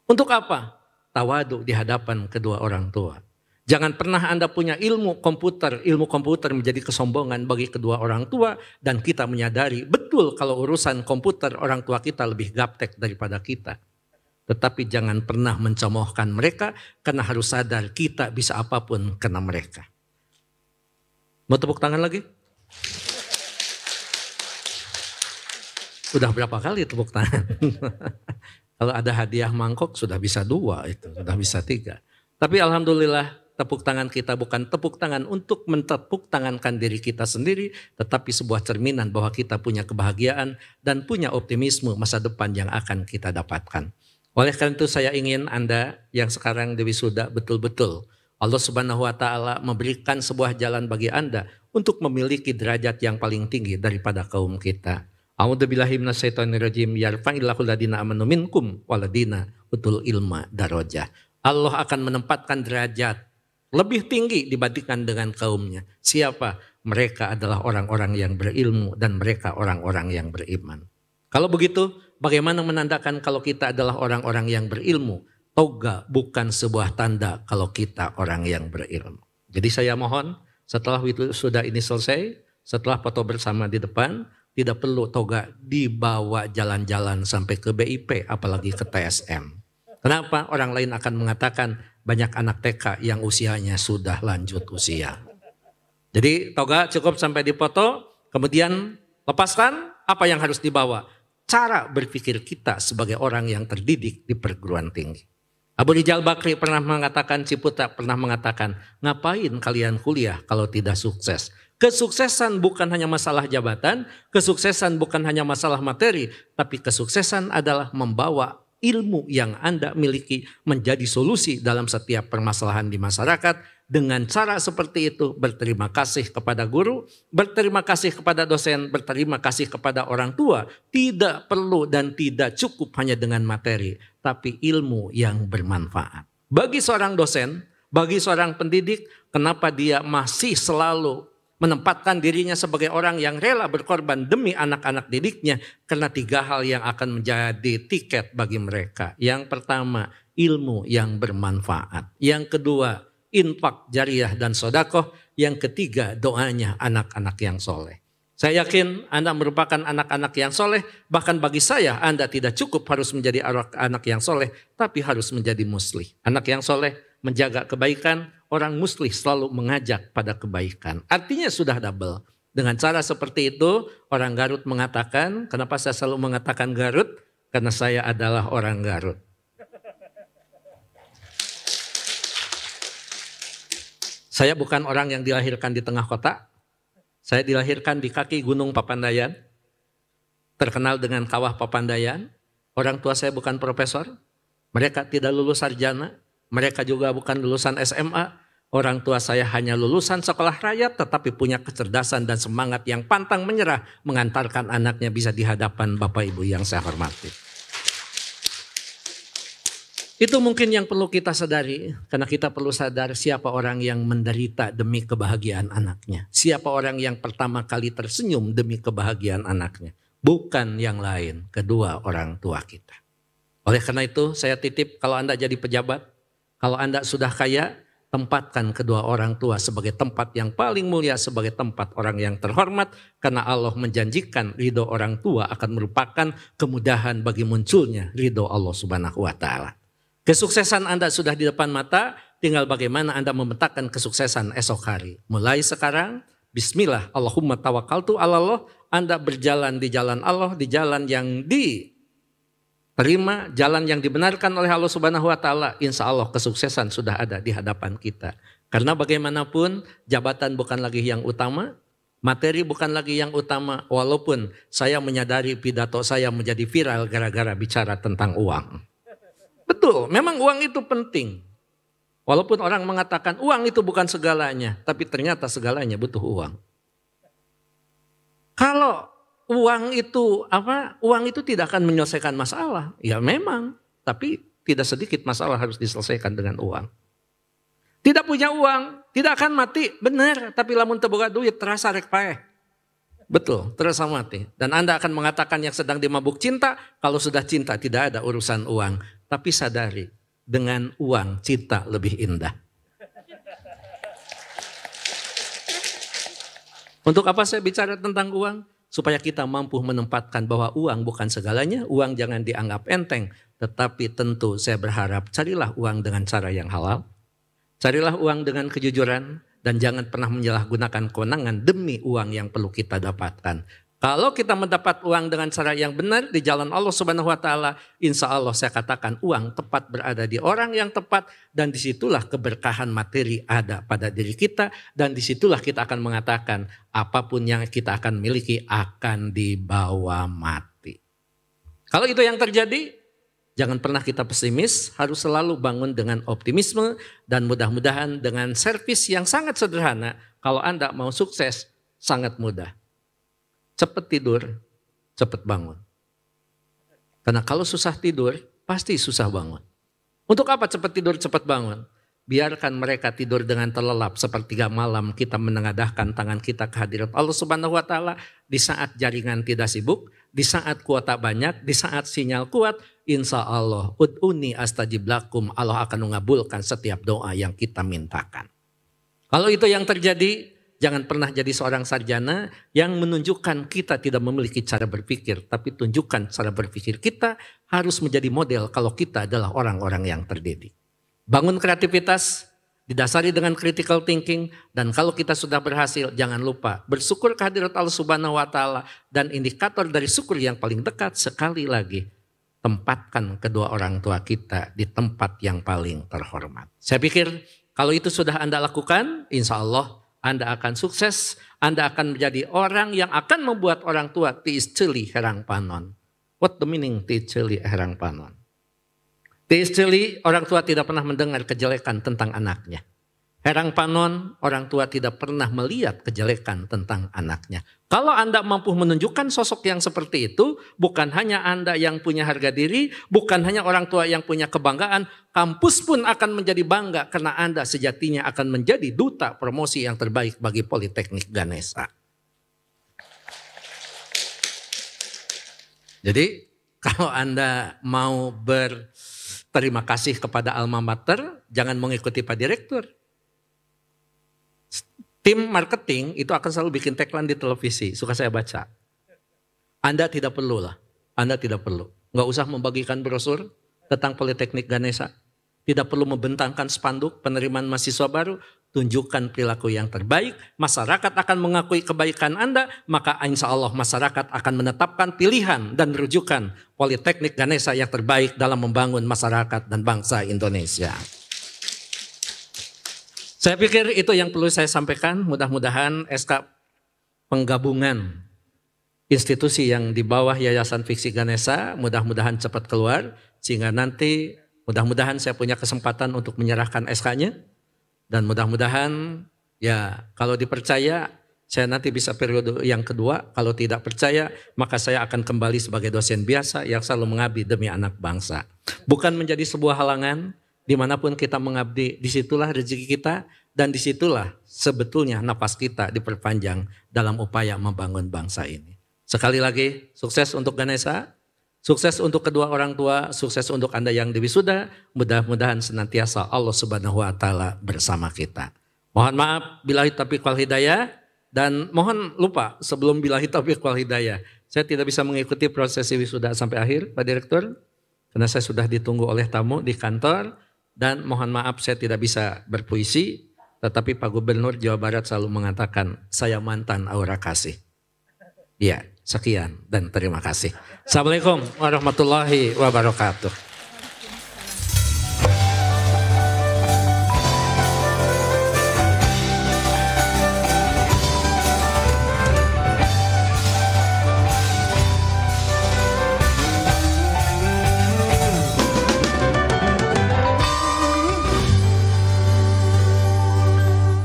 Untuk apa? Tawadu di hadapan kedua orang tua. Jangan pernah Anda punya ilmu komputer menjadi kesombongan bagi kedua orang tua, dan kita menyadari betul kalau urusan komputer orang tua kita lebih gaptek daripada kita. Tetapi jangan pernah mencemohkan mereka, karena harus sadar kita bisa apapun kena mereka. Mau tepuk tangan lagi? Sudah berapa kali tepuk tangan? Kalau ada hadiah mangkok sudah bisa 2 itu, sudah bisa 3. Tapi alhamdulillah tepuk tangan kita bukan tepuk tangan untuk mentepuk tangankan diri kita sendiri, tetapi sebuah cerminan bahwa kita punya kebahagiaan dan punya optimisme masa depan yang akan kita dapatkan. Oleh karena itu saya ingin Anda yang sekarang diwisuda betul-betul Allah Subhanahu wa Ta'ala memberikan sebuah jalan bagi Anda untuk memiliki derajat yang paling tinggi daripada kaum kita. A'udzubillahi minasyaitonirrajim. Yarfa'illahul ladina amanu minkum waladina utul ilma darajah. Allah akan menempatkan derajat lebih tinggi dibandingkan dengan kaumnya. Siapa? Mereka adalah orang-orang yang berilmu dan mereka orang-orang yang beriman. Kalau begitu, bagaimana menandakan kalau kita adalah orang-orang yang berilmu? Toga bukan sebuah tanda kalau kita orang yang berilmu. Jadi saya mohon setelah wisuda ini selesai, setelah foto bersama di depan, tidak perlu toga dibawa jalan-jalan sampai ke BIP apalagi ke TSM. Kenapa? Orang lain akan mengatakan banyak anak TK yang usianya sudah lanjut usia. Jadi toga cukup sampai di foto, kemudian lepaskan apa yang harus dibawa. Cara berpikir kita sebagai orang yang terdidik di perguruan tinggi. Abu Rijal Bakri pernah mengatakan, Ciputa pernah mengatakan, ngapain kalian kuliah kalau tidak sukses? Kesuksesan bukan hanya masalah jabatan, kesuksesan bukan hanya masalah materi, tapi kesuksesan adalah membawa ilmu yang Anda miliki menjadi solusi dalam setiap permasalahan di masyarakat. Dengan cara seperti itu berterima kasih kepada guru, berterima kasih kepada dosen, berterima kasih kepada orang tua. Tidak perlu dan tidak cukup hanya dengan materi, tapi ilmu yang bermanfaat. Bagi seorang dosen, bagi seorang pendidik, kenapa dia masih selalu menempatkan dirinya sebagai orang yang rela berkorban demi anak-anak didiknya? Karena 3 hal yang akan menjadi tiket bagi mereka. Yang pertama, ilmu yang bermanfaat. Yang kedua, infak jariah dan sodakoh. Yang ketiga, doanya anak-anak yang soleh. Saya yakin Anda merupakan anak-anak yang soleh. Bahkan bagi saya Anda tidak cukup harus menjadi anak yang soleh, tapi harus menjadi muslih. Anak yang soleh menjaga kebaikan, orang muslih selalu mengajak pada kebaikan. Artinya sudah double. Dengan cara seperti itu orang Garut mengatakan, kenapa saya selalu mengatakan Garut? Karena saya adalah orang Garut. Saya bukan orang yang dilahirkan di tengah kota. Saya dilahirkan di kaki Gunung Papandayan. Terkenal dengan Kawah Papandayan. Orang tua saya bukan profesor. Mereka tidak lulus sarjana. Mereka juga bukan lulusan SMA. Orang tua saya hanya lulusan sekolah rakyat tetapi punya kecerdasan dan semangat yang pantang menyerah mengantarkan anaknya bisa di hadapan Bapak Ibu yang saya hormati. Itu mungkin yang perlu kita sadari, karena kita perlu sadar siapa orang yang menderita demi kebahagiaan anaknya. Siapa orang yang pertama kali tersenyum demi kebahagiaan anaknya. Bukan yang lain, kedua orang tua kita. Oleh karena itu saya titip kalau Anda jadi pejabat, kalau Anda sudah kaya, tempatkan kedua orang tua sebagai tempat yang paling mulia, sebagai tempat orang yang terhormat. Karena Allah menjanjikan ridho orang tua akan merupakan kemudahan bagi munculnya ridho Allah Subhanahu wa Ta'ala. Kesuksesan Anda sudah di depan mata, tinggal bagaimana Anda memetakan kesuksesan esok hari. Mulai sekarang, bismillah, Allahumma tawakkaltu ala Allah, Anda berjalan di jalan Allah, di jalan yang diterima, jalan yang dibenarkan oleh Allah Subhanahu wa taala. Insya Allah kesuksesan sudah ada di hadapan kita. Karena bagaimanapun jabatan bukan lagi yang utama, materi bukan lagi yang utama, walaupun saya menyadari pidato saya menjadi viral gara-gara bicara tentang uang. Betul, memang uang itu penting. Walaupun orang mengatakan uang itu bukan segalanya, tapi ternyata segalanya butuh uang. Kalau uang itu tidak akan menyelesaikan masalah. Ya memang, tapi tidak sedikit masalah harus diselesaikan dengan uang. Tidak punya uang, tidak akan mati, benar. Tapi lamun teu boga duit terasa rek paeh. Betul, terasa mati. Dan Anda akan mengatakan yang sedang dimabuk cinta, kalau sudah cinta tidak ada urusan uang. Tapi sadari, dengan uang cinta lebih indah. Untuk apa saya bicara tentang uang? Supaya kita mampu menempatkan bahwa uang bukan segalanya, uang jangan dianggap enteng. Tetapi tentu saya berharap carilah uang dengan cara yang halal. Carilah uang dengan kejujuran dan jangan pernah menyalahgunakan kewenangan demi uang yang perlu kita dapatkan. Kalau kita mendapat uang dengan cara yang benar di jalan Allah Subhanahu wa taala, insya Allah saya katakan uang tepat berada di orang yang tepat dan disitulah keberkahan materi ada pada diri kita dan disitulah kita akan mengatakan apapun yang kita akan miliki akan dibawa mati. Kalau itu yang terjadi, jangan pernah kita pesimis, harus selalu bangun dengan optimisme dan mudah-mudahan dengan servis yang sangat sederhana. Kalau Anda mau sukses, sangat mudah. Cepat tidur, cepat bangun. Karena kalau susah tidur, pasti susah bangun. Untuk apa cepat tidur, cepat bangun? Biarkan mereka tidur dengan terlelap sepertiga malam kita menengadahkan tangan kita ke hadirat Allah Subhanahu wa taala di saat jaringan tidak sibuk, di saat kuota banyak, di saat sinyal kuat, insya Allah ud'uni astajib lakum, Allah akan mengabulkan setiap doa yang kita mintakan. Kalau itu yang terjadi, jangan pernah jadi seorang sarjana yang menunjukkan kita tidak memiliki cara berpikir, tapi tunjukkan cara berpikir kita harus menjadi model kalau kita adalah orang-orang yang terdidik. Bangun kreativitas, didasari dengan critical thinking, dan kalau kita sudah berhasil, jangan lupa bersyukur kehadirat Allah Subhanahu wa taala dan indikator dari syukur yang paling dekat sekali lagi, tempatkan kedua orang tua kita di tempat yang paling terhormat. Saya pikir kalau itu sudah Anda lakukan, insya Allah Anda akan sukses, Anda akan menjadi orang yang akan membuat orang tua tiis-celi herang panon. What the meaning tiis-celi herang panon? Tiis-celi, orang tua tidak pernah mendengar kejelekan tentang anaknya. Herang panon, orang tua tidak pernah melihat kejelekan tentang anaknya. Kalau Anda mampu menunjukkan sosok yang seperti itu, bukan hanya Anda yang punya harga diri, bukan hanya orang tua yang punya kebanggaan, kampus pun akan menjadi bangga karena Anda sejatinya akan menjadi duta promosi yang terbaik bagi Politeknik Ganesha. Jadi kalau Anda mau berterima kasih kepada alma mater, jangan mengikuti Pak Direktur. Tim marketing itu akan selalu bikin tagline di televisi, suka saya baca. Anda tidak perlu lah, Anda tidak perlu. Nggak usah membagikan brosur tentang Politeknik Ganesha. Tidak perlu membentangkan spanduk penerimaan mahasiswa baru. Tunjukkan perilaku yang terbaik, masyarakat akan mengakui kebaikan Anda, maka insya Allah masyarakat akan menetapkan pilihan dan rujukan Politeknik Ganesha yang terbaik dalam membangun masyarakat dan bangsa Indonesia. Saya pikir itu yang perlu saya sampaikan. Mudah-mudahan SK penggabungan institusi yang di bawah Yayasan Fiksi Ganesha mudah-mudahan cepat keluar. Sehingga nanti mudah-mudahan saya punya kesempatan untuk menyerahkan SK-nya. Dan mudah-mudahan ya kalau dipercaya saya nanti bisa periode yang kedua. Kalau tidak percaya maka saya akan kembali sebagai dosen biasa yang selalu mengabdi demi anak bangsa. Bukan menjadi sebuah halangan. Dimanapun kita mengabdi, disitulah rezeki kita dan disitulah sebetulnya napas kita diperpanjang dalam upaya membangun bangsa ini. Sekali lagi, sukses untuk Ganesha, sukses untuk kedua orang tua, sukses untuk Anda yang diwisuda. Mudah-mudahan senantiasa Allah Subhanahu wa taala bersama kita. Mohon maaf billahi taufiq wal hidayah dan mohon lupa sebelum billahi taufiq wal hidayah, saya tidak bisa mengikuti prosesi wisuda sampai akhir, Pak Direktur. karena saya sudah ditunggu oleh tamu di kantor dan mohon maaf saya tidak bisa berpuisi, tetapi Pak Gubernur Jawa Barat selalu mengatakan saya mantan aura kasih. Ya, sekian dan terima kasih. Assalamualaikum warahmatullahi wabarakatuh.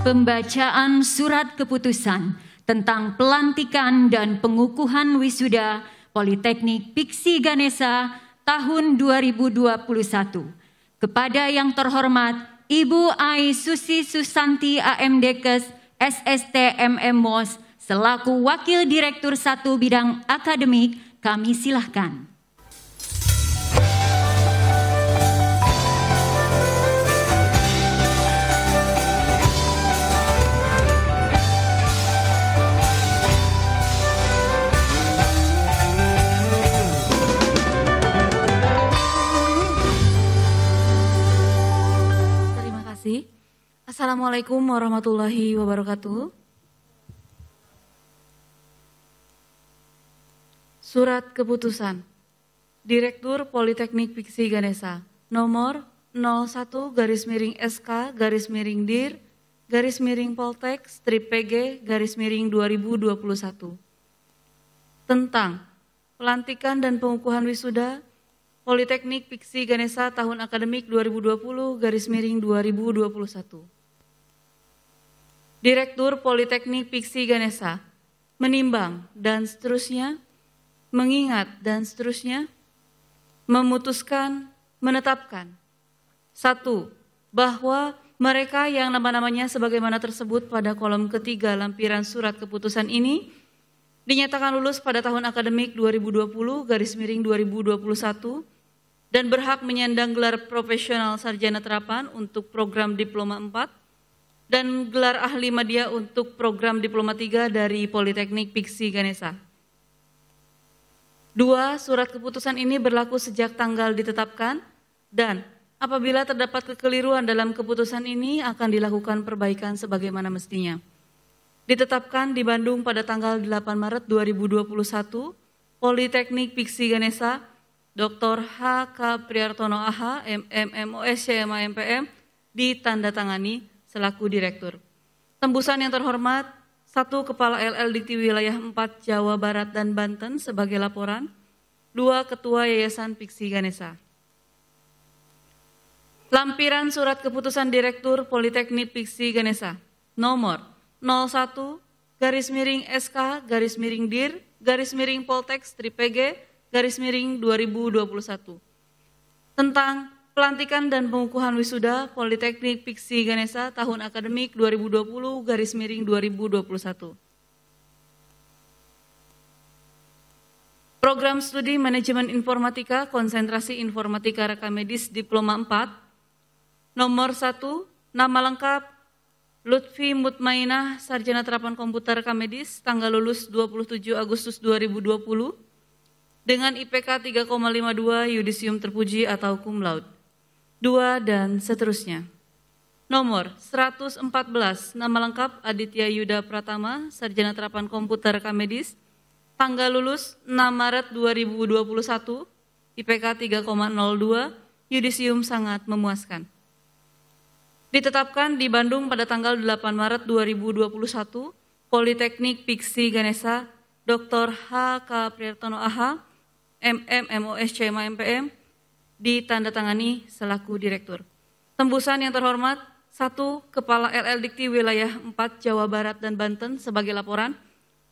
Pembacaan surat keputusan tentang pelantikan dan pengukuhan wisuda Politeknik Piksi Ganesha tahun 2021. Kepada yang terhormat Ibu Ai Susi Susanti AMDkes SST MMMOS selaku Wakil Direktur 1 Bidang Akademik, kami silahkan. Assalamualaikum warahmatullahi wabarakatuh. Surat keputusan Direktur Politeknik Piksi Ganesha nomor 01-dir/SK-Poltek-PG-2021 tentang pelantikan dan pengukuhan wisuda Politeknik Piksi Ganesha tahun akademik 2020-2021. Direktur Politeknik Piksi Ganesha menimbang dan seterusnya, mengingat dan seterusnya, memutuskan, menetapkan. 1. Bahwa mereka yang nama-namanya sebagaimana tersebut pada kolom ketiga lampiran surat keputusan ini dinyatakan lulus pada tahun akademik 2020-2021 dan berhak menyandang gelar profesional sarjana terapan untuk program diploma 4 dan gelar ahli media untuk program diploma 3 dari Politeknik Piksi Ganesha. 2. Surat keputusan ini berlaku sejak tanggal ditetapkan dan apabila terdapat kekeliruan dalam keputusan ini akan dilakukan perbaikan sebagaimana mestinya. Ditetapkan di Bandung pada tanggal 8 Maret 2021, Politeknik Piksi Ganesha, Dr. H.K. Priartono AH, MMMOS, CMA, MPM, ditandatangani selaku Direktur. Tembusan yang terhormat, 1. Kepala LL Dikti Wilayah 4 Jawa Barat dan Banten sebagai laporan, 2. Ketua Yayasan Piksi Ganesha. Lampiran surat keputusan Direktur Politeknik Piksi Ganesha nomor 01-dir/Poltek-PG-2021 tentang pelantikan dan pengukuhan wisuda Politeknik Piksi Ganesha tahun akademik 2020-2021. Program Studi Manajemen Informatika Konsentrasi Informatika Reka Medis Diploma 4. Nomor 1, nama lengkap Lutfi Mutmainah, Sarjana Terapan Komputer Reka Medis, tanggal lulus 27 Agustus 2020 dengan IPK 3,52 yudisium terpuji atau cum laude. 2 dan seterusnya. Nomor 114, nama lengkap Aditya Yuda Pratama, Sarjana Terapan Komputer Reka Medis, tanggal lulus 6 Maret 2021, IPK 3,02, yudisium sangat memuaskan. Ditetapkan di Bandung pada tanggal 8 Maret 2021, Politeknik Piksi Ganesha, Dr. H.K. Priartono AH, MMMOS, CMA, MPM, ditandatangani selaku Direktur. Tembusan yang terhormat, 1. Kepala LL Dikti Wilayah 4 Jawa Barat dan Banten sebagai laporan,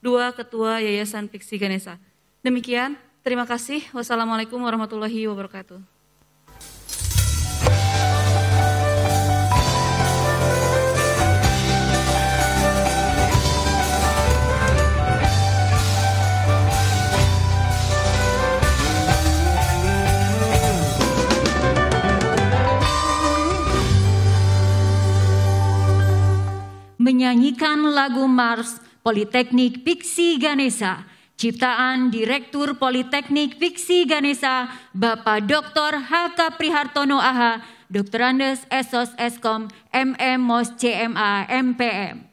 2. Ketua Yayasan Piksi Ganesha. Demikian, terima kasih. Wassalamualaikum warahmatullahi wabarakatuh. Menyanyikan lagu Mars Politeknik Piksi Ganesha Ciptaan Direktur Politeknik Viksi Ganesha Bapak Dr. H.K. Prihartono AH, Dr. Andes Esos Eskom MM Mos CMA MPM.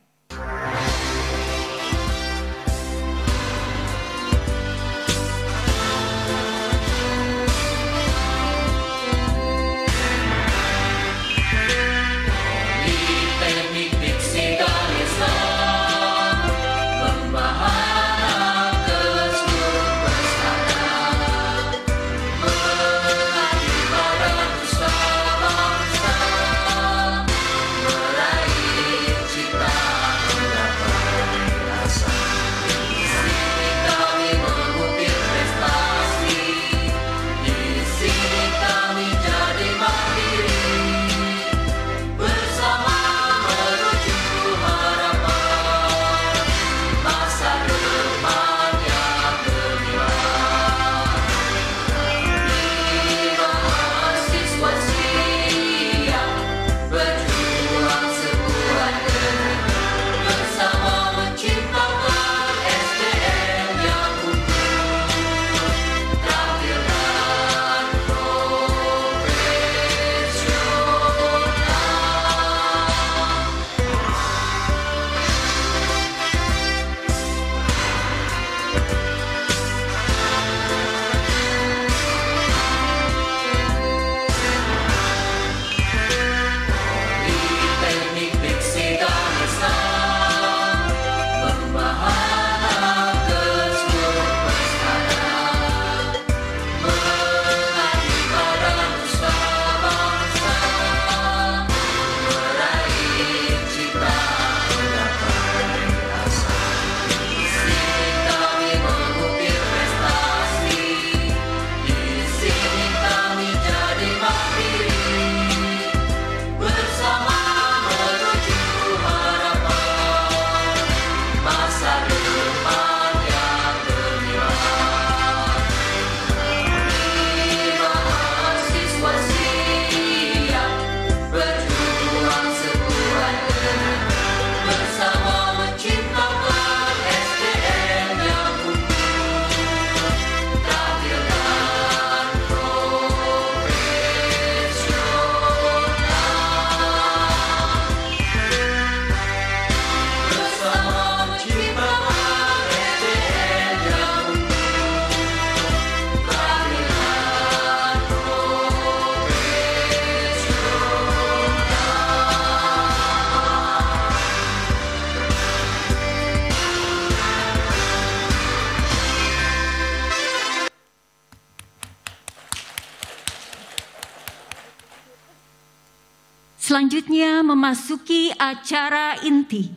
Selanjutnya memasuki acara inti.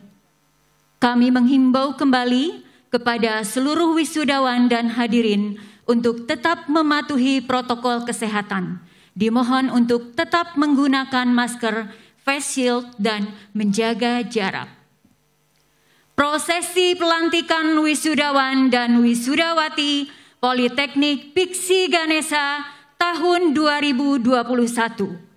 Kami menghimbau kembali kepada seluruh wisudawan dan hadirin untuk tetap mematuhi protokol kesehatan. Dimohon untuk tetap menggunakan masker, face shield, dan menjaga jarak. Prosesi pelantikan wisudawan dan wisudawati Politeknik Viksi Ganesha tahun 2021.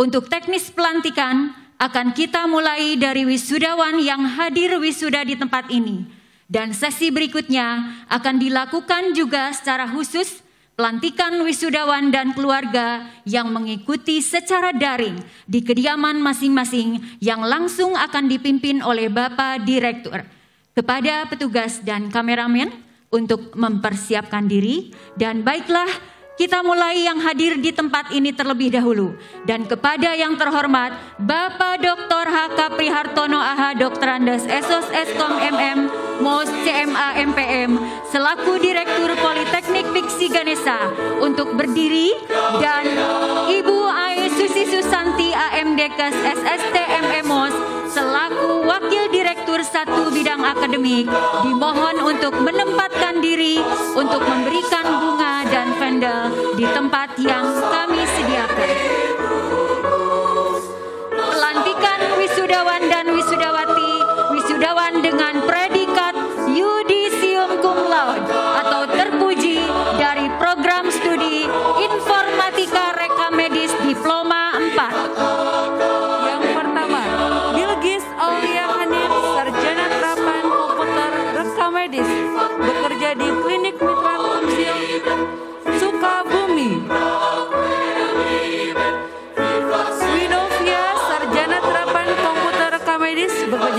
Untuk teknis pelantikan akan kita mulai dari wisudawan yang hadir wisuda di tempat ini. Dan sesi berikutnya akan dilakukan juga secara khusus pelantikan wisudawan dan keluarga yang mengikuti secara daring di kediaman masing-masing yang langsung akan dipimpin oleh Bapak Direktur. Kepada petugas dan kameramen untuk mempersiapkan diri, dan baiklah kita mulai yang hadir di tempat ini terlebih dahulu. Dan kepada yang terhormat Bapak Dr. H.K. Prihartono AH, Dr. Andes Esos Eskom MM Mos CMA MPM selaku Direktur Politeknik Viksi Ganesha untuk berdiri, dan Ibu Ai Susi Susanti AMDkes SST MMOS selaku Wakil Direktur 1 Bidang Akademik dimohon untuk menempatkan diri untuk memberikan bunga dan vendel di tempat yang kami sediakan. Pelantikan wisudawan dan wisudawati, wisudawan dengan predikat Yudisium Cum Laude atau terpuji dari program studi Informatika Reka Medis Diploma 4. Yang pertama, Bilgis Aulia Hanif, Sarjana Terapan Komputer Reka Medis, bekerja di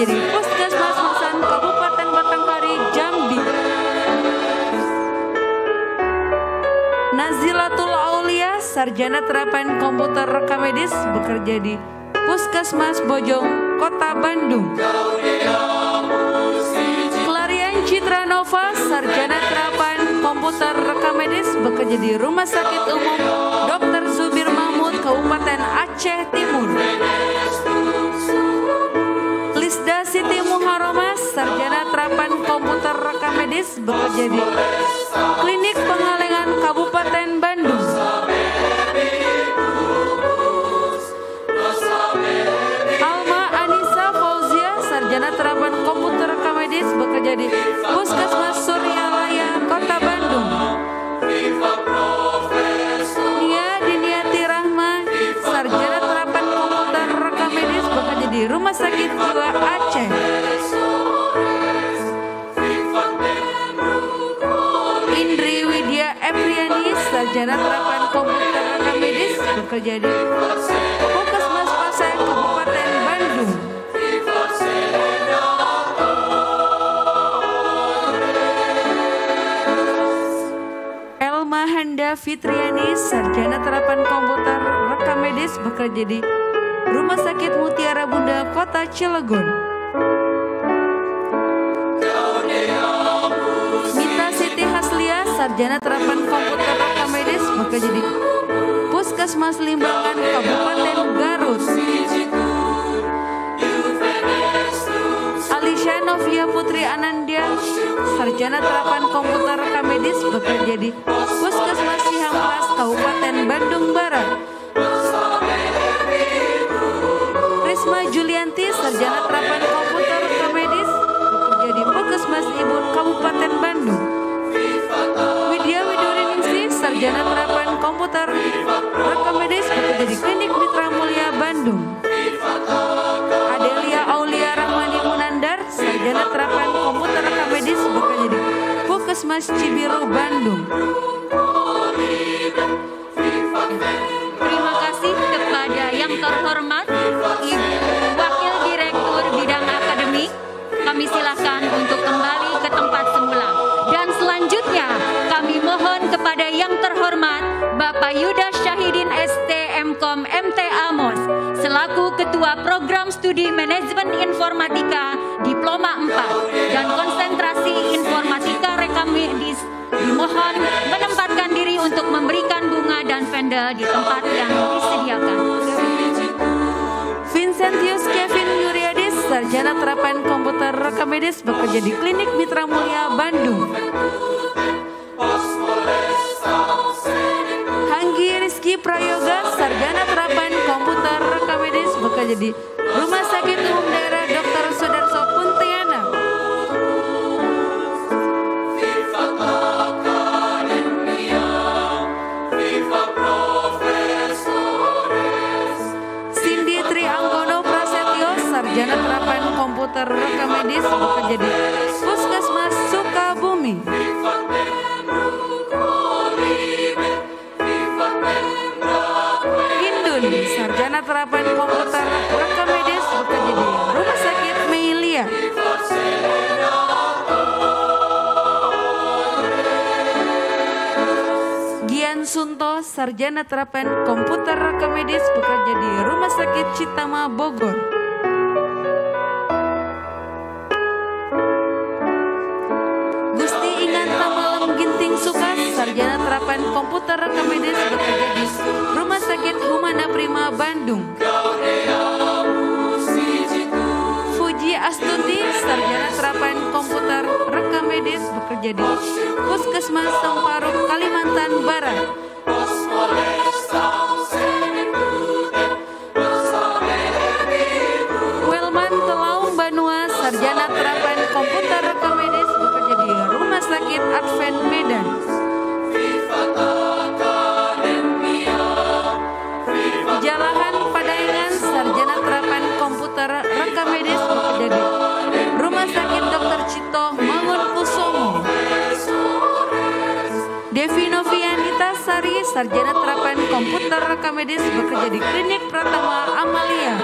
bekerja di Puskesmas Masan Kabupaten Batanghari, Jambi. Nazilatul Aulia, sarjana terapan komputer rekam medis, bekerja di Puskesmas Bojong, Kota Bandung. Klarian Citra Nova, sarjana terapan komputer rekam medis, bekerja di Rumah Sakit Umum Dr. Zubir Mahmud, Kabupaten Aceh Timur. Lisda Siti Muharramah, sarjana terapan komputer rekam medis, bekerja di Klinik Pengalengan Kabupaten Bandung. Alma Anissa Fauzia, sarjana terapan komputer rekam medis, bekerja di Puskesmas Suryalaya, Kota Bandung. Nia Diniati Rahma, sarjana terapan komputer rekam medis, bekerja di Rumah Sakit Jiwa Aceh. Indri Widya Epriani, sarjana terapan komputer rekam medis, bekerja di Puskesmas Pasai, Kabupaten Bandung. Elma Handa Fitriani, sarjana terapan komputer rekam medis, bekerja di Rumah Sakit Mutiara Bunda, Kota Cilegon. Mita Siti Haslia, sarjana terapan komputer rekam medis, bekerja di Puskesmas Limbangan, Kabupaten Garut. Alisha Novia Putri Anandia, sarjana terapan komputer rekam medis, bekerja di Puskesmas Cihampelas, Kabupaten Bandung Barat. Risma Julianti, sarjana terapan komputer rekam medis, bekerja di Puskesmas Ibun, Kabupaten Bandung. Widya Widoreningsih, sarjana terapan komputer rekam medis, bekerja di Klinik Mitra Mulia Bandung. Adelia Aulia Rahmani Munandar, sarjana terapan komputer rekam medis, bekerja di Puskesmas Cibiru, Bandung. Terima kasih kepada yang terhormat Ibu Wakil Direktur Bidang Akademik. Kami silakan untuk kembali ke tempat semula. Dan selanjutnya kami mohon kepada yang terhormat Bapak Yuda Syahidin ST MKom MT Amos selaku Ketua Program Studi Manajemen Informatika Diploma 4 dan Konsentrasi Informatika Rekam Medis dimohon menempatkan diri untuk memberikan bunga dan pendel di tempat yang disediakan. Vincentius Kevin Yuryadis, sarjana terapan komputer rekam medis, bekerja di Klinik Mitra Mulia Bandung. Hanggi Rizky Prayoga, sarjana terapan komputer rekam medis, bekerja di Rumah Sakit Umum Daerah Dr. Sudarso Pontianak. Cindy Trianggono Prasetyo, sarjana terapan komputer rekam medis, bekerja di Puskesmas Sukabumi. Indun, sarjana terapan komputer rekam medis, bekerja di Rumah Sakit Meilia. Gian Sunto, sarjana terapan komputer rekam medis, bekerja di Rumah Sakit Citama, Bogor. Gusti Ingan Tamalem Ginting Sukas, sarjana terapan komputer rekam medis, bekerja di Rumah Sakit Humana Prima, Bandung. Fuji Astuti, sarjana terapan komputer rekam medis, bekerja di Puskesmas Semparu, Kalimantan Barat. Welman Telaung Banua, sarjana terapan komputer rekam medis, bekerja di Rumah Sakit Advent Medan. Jalahan Padaengan, sarjana terapan komputer rekam medis, bekerja di Rumah Sakit Dr. Cito Mangunkusumo. Devi Novianita Sari, sarjana terapan komputer rekam medis, bekerja di Klinik Pratama Amalia.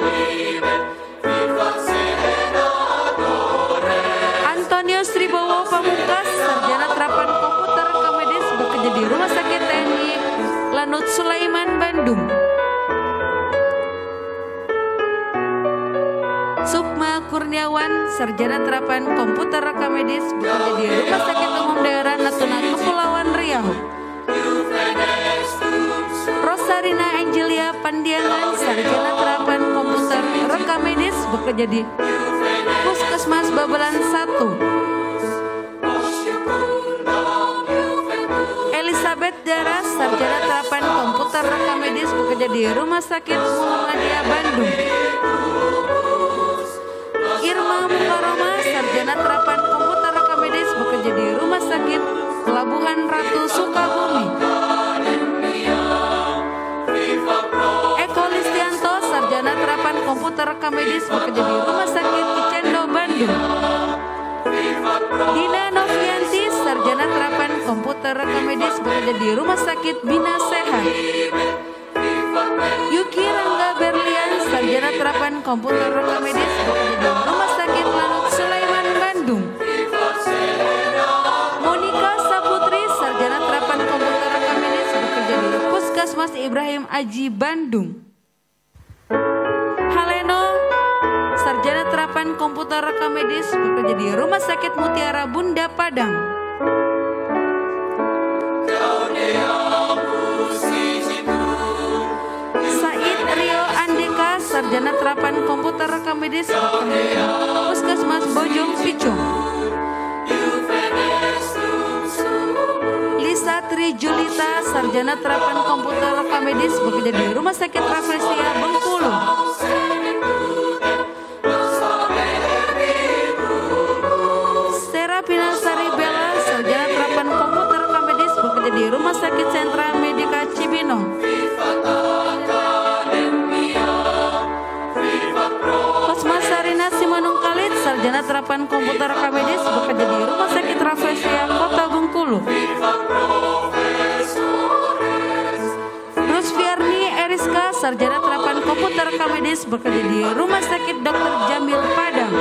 Lanut Sulaiman, Bandung. Sukma Kurniawan, Sarjana Terapan Komputer Rekam Medis, bekerja di Rumah Sakit Umum Daerah Natuna, Kepulauan Riau. Rosarina Angelia Pandiangan, Sarjana Terapan Komputer Rekam Medis, bekerja di Puskesmas Babelan 1. Elizabeth Dara, Sarjana Terapan Komputer Rekam Medis, bekerja di Rumah Sakit Muhammadiyah, Bandung. Irma Mukaroma, Sarjana Terapan Komputer Rekam Medis, bekerja di Rumah Sakit Pelabuhan Ratu, Sukabumi. Eko Listianto, Sarjana Terapan Komputer Rekam Medis, bekerja di Rumah Sakit Cicendo, Bandung. Dina Novianti, Sarjana Terapan Komputer Rekam Medis, bekerja di Rumah Sakit Bina Sehat. Yuki Rangga Berlian, Sarjana Terapan Komputer Rekam Medis, bekerja di Rumah Sakit Lanut Sulaiman, Bandung. Monika Saputri, Sarjana Terapan Komputer Rekam Medis, bekerja di Puskesmas Ibrahim Aji, Bandung. Haleno, Sarjana Terapan Komputer Rekam Medis, bekerja di Rumah Sakit Mutiara Bunda, Padang. Said Rio Andeka, Sarjana Terapan Komputer Rekam Medis, bekerja di Puskesmas Bojong Picung. Lisa Tri Julita, Sarjana Terapan Komputer Rekam Medis, bekerja di Rumah Sakit Rafflesia, Bengkulu. Serapina Sari Bella, Sarjana Terapan Komputer Rekam Medis, bekerja di Rumah Sakit Sentra Medika Cibinong. Kosma Sarina Simanung Khalid, Sarjana Terapan Komputer Rekam Medis, bekerja di Rumah Sakit Rafflesia, Kota Bengkulu. Rusfiarni Eriska, Sarjana Terapan Komputer Rekam Medis, bekerja di Rumah Sakit Dr. Jamil, Padang.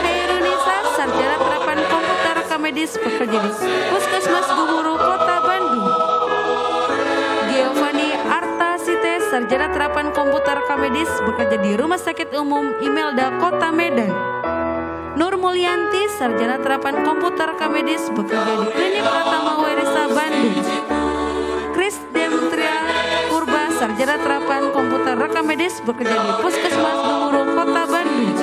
Khairunisa, Sarjana Terapan Komputer Rekam Medis, bekerja di Puskesmas Gumuru, Kota Bandung. Giovanni Artasite, Sarjana Terapan Komputer Rekam Medis, bekerja di Rumah Sakit Umum Imelda, Kota Medan. Nur Mulyanti, Sarjana Terapan Komputer Rekam Medis, bekerja di Klinik Pratama Werisa, Bandung. Chris Demetria Purba, Sarjana Terapan Komputer Rekam Medis, bekerja di Puskesmas Gumuru, Kota Bandung.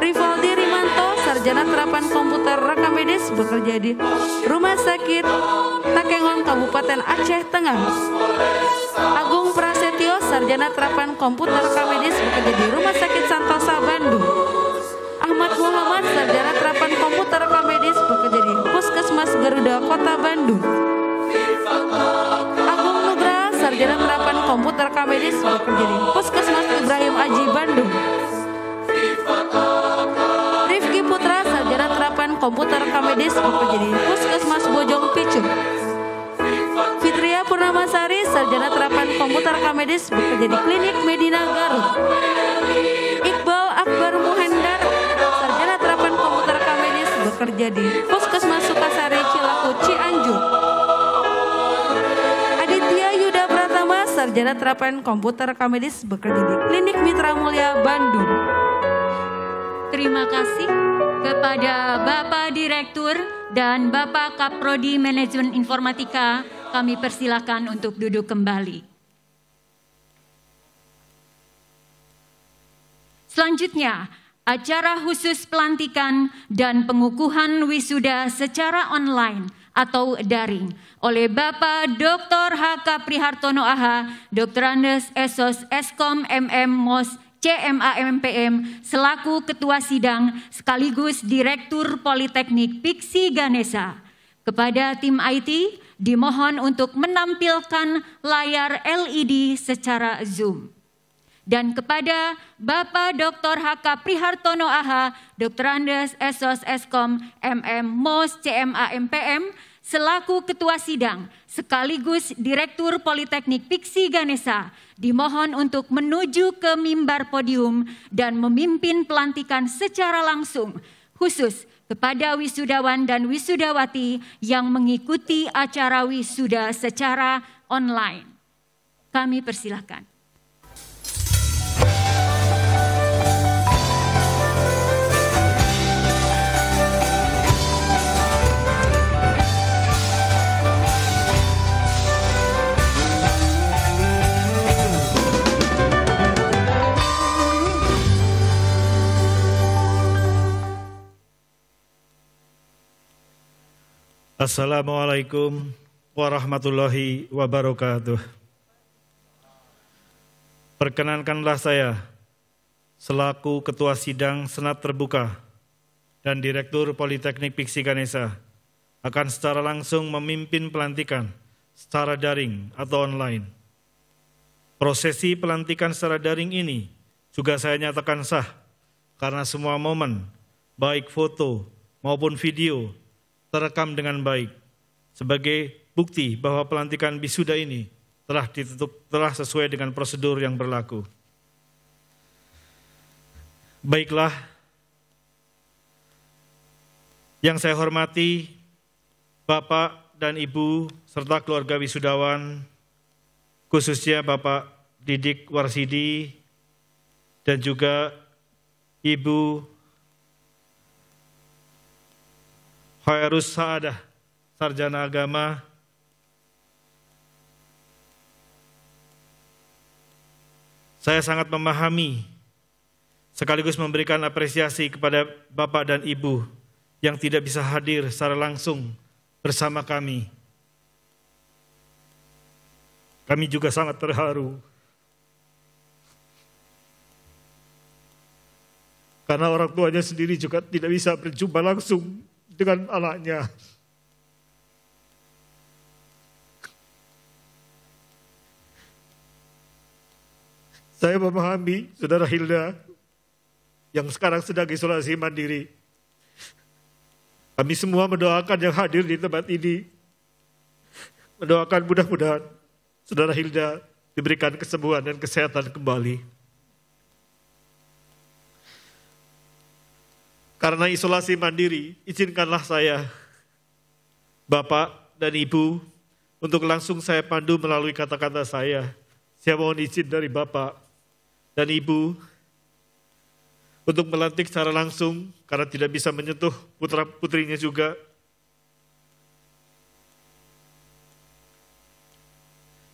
Rivaldi Rimanto, Sarjana Terapan Komputer Rekam Medis, bekerja di Rumah Sakit Takengon, Kabupaten Aceh Tengah. Agung Prasetyo, Sarjana Terapan Komputer Rekam Medis, bekerja di Rumah Sakit Santosa, Bandung. Ahmad Muhammad, Sarjana Terapan Komputer Rekam Medis, bekerja di Puskesmas Garuda, Kota Bandung. Agung Nugra, Sarjana Terapan Komputer Rekam Medis, bekerja di Puskesmas Ibrahim Aji, Bandung. Rifki Putra, Sarjana Terapan Komputer Rekam Medis, bekerja di Puskesmas Bojong Picung. Fitria Purnamasari, Sarjana Terapan Komputer Rekam Medis, bekerja di Klinik Medina, Garut. Iqbal Akbar Muhendar, Sarjana Terapan Komputer Rekam Medis, bekerja di Puskesmas Sukasari, Cilaku, Cianjur. Aditya Yuda Pratama, Sarjana Terapan Komputer Rekam Medis, bekerja di Klinik Mitra Mulia, Bandung. Terima kasih kepada Bapak Direktur dan Bapak Kaprodi Manajemen Informatika. Kami persilakan untuk duduk kembali. Selanjutnya, acara khusus pelantikan dan pengukuhan wisuda secara online atau daring oleh Bapak Dr. H.K. Prihartono AH, Dr. Andes Esos Eskom MM Mos CMA MPM selaku Ketua Sidang sekaligus Direktur Politeknik Piksi Ganesa. Kepada tim IT dimohon untuk menampilkan layar LED secara Zoom. Dan kepada Bapak Dr. H.K. Prihartono AH, Dr. Andes Esos Eskom MM Mos CMA MPM selaku Ketua Sidang sekaligus Direktur Politeknik Piksi Ganesa dimohon untuk menuju ke mimbar podium dan memimpin pelantikan secara langsung khusus kepada wisudawan dan wisudawati yang mengikuti acara wisuda secara online. Kami persilahkan. Assalamualaikum warahmatullahi wabarakatuh. Perkenankanlah saya selaku Ketua Sidang Senat Terbuka dan Direktur Politeknik Piksi Ganesha akan secara langsung memimpin pelantikan secara daring atau online. Prosesi pelantikan secara daring ini juga saya nyatakan sah karena semua momen, baik foto maupun video, terekam dengan baik sebagai bukti bahwa pelantikan wisuda ini telah sesuai dengan prosedur yang berlaku. Baiklah, yang saya hormati Bapak dan Ibu serta keluarga wisudawan, khususnya Bapak Didik Warsidi dan juga Ibu Khairus Saadah, Sarjana Agama, saya sangat memahami sekaligus memberikan apresiasi kepada Bapak dan Ibu yang tidak bisa hadir secara langsung bersama kami. Kami juga sangat terharu karena orang tuanya sendiri juga tidak bisa berjumpa langsung dengan anaknya. Saya memahami Saudara Hilda yang sekarang sedang isolasi mandiri. Kami semua mendoakan yang hadir di tempat ini. Mendoakan mudah-mudahan Saudara Hilda diberikan kesembuhan dan kesehatan kembali. Karena isolasi mandiri, izinkanlah saya, Bapak dan Ibu, untuk langsung saya pandu melalui kata-kata saya. Saya mohon izin dari Bapak dan Ibu untuk melantik secara langsung karena tidak bisa menyentuh putra-putrinya juga.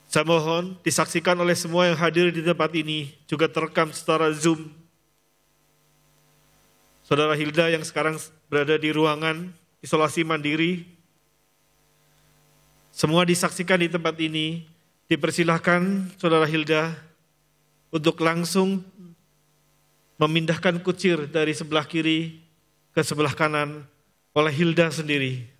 Saya mohon disaksikan oleh semua yang hadir di tempat ini, juga terekam secara Zoom. Saudara Hilda yang sekarang berada di ruangan isolasi mandiri, semua disaksikan di tempat ini. Dipersilahkan Saudara Hilda untuk langsung memindahkan kucir dari sebelah kiri ke sebelah kanan oleh Hilda sendiri.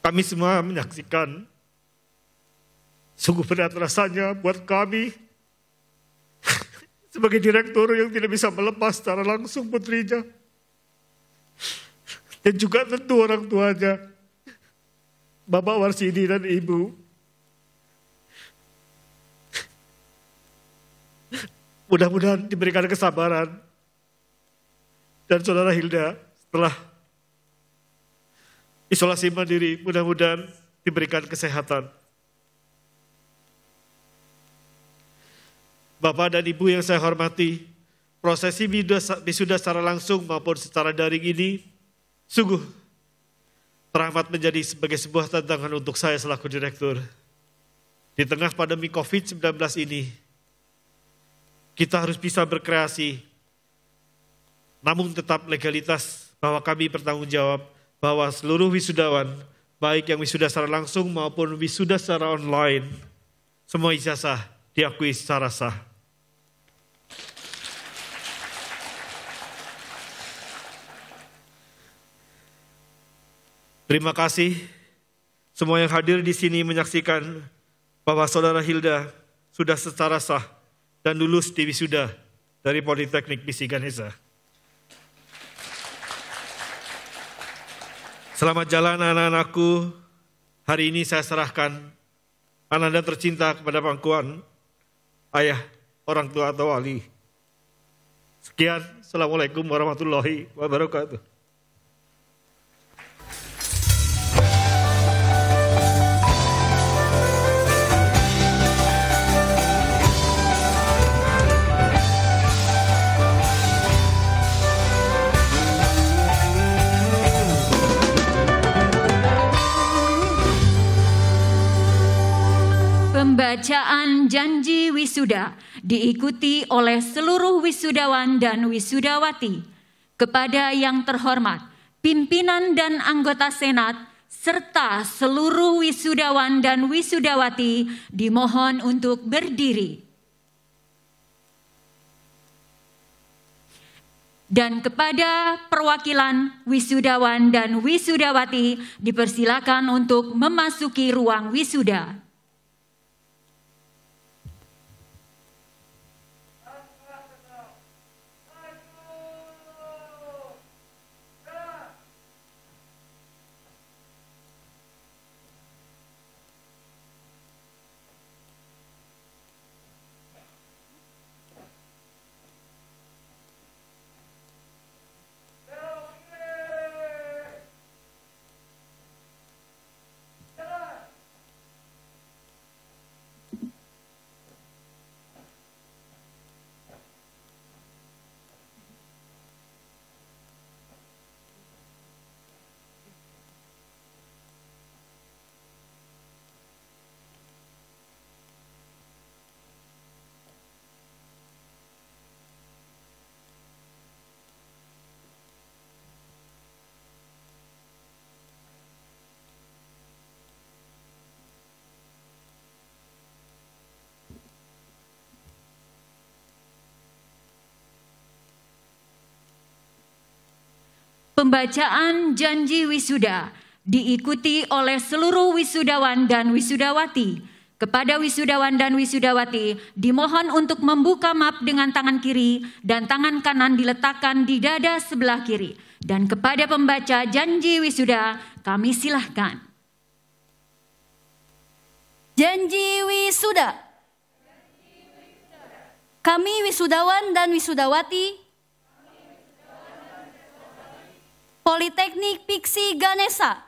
Kami semua menyaksikan, sungguh berat rasanya buat kami sebagai direktur yang tidak bisa melepas secara langsung putrinya. Dan juga tentu orang tuanya, Bapak Warsidi dan Ibu. Mudah-mudahan diberikan kesabaran. Dan Saudara Hilda setelah isolasi mandiri, mudah-mudahan diberikan kesehatan. Bapak dan Ibu yang saya hormati, prosesi wisuda secara langsung maupun secara daring ini sungguh teramat menjadi sebagai sebuah tantangan untuk saya selaku direktur. Di tengah pandemi COVID-19 ini, kita harus bisa berkreasi, namun tetap legalitas bahwa kami bertanggung jawab bahwa seluruh wisudawan, baik yang wisuda secara langsung maupun wisuda secara online, semua ijazah diakui secara sah. Terima kasih semua yang hadir di sini menyaksikan bahwa Saudara Hilda sudah secara sah dan lulus di wisuda dari Politeknik Piksi Ganesha. Selamat jalan anak-anakku, Hari ini saya serahkan ananda tercinta kepada pangkuan ayah, orang tua atau wali. Sekian, Assalamualaikum warahmatullahi wabarakatuh. Pembacaan janji wisuda diikuti oleh seluruh wisudawan dan wisudawati. Kepada yang terhormat, pimpinan dan anggota Senat, serta seluruh wisudawan dan wisudawati dimohon untuk berdiri. Dan kepada perwakilan wisudawan dan wisudawati dipersilakan untuk memasuki ruang wisuda. Pembacaan janji wisuda diikuti oleh seluruh wisudawan dan wisudawati. Kepada wisudawan dan wisudawati dimohon untuk membuka map dengan tangan kiri dan tangan kanan diletakkan di dada sebelah kiri. Dan kepada pembaca janji wisuda kami silahkan. Janji wisuda. Kami wisudawan dan wisudawati Politeknik Piksi Ganesha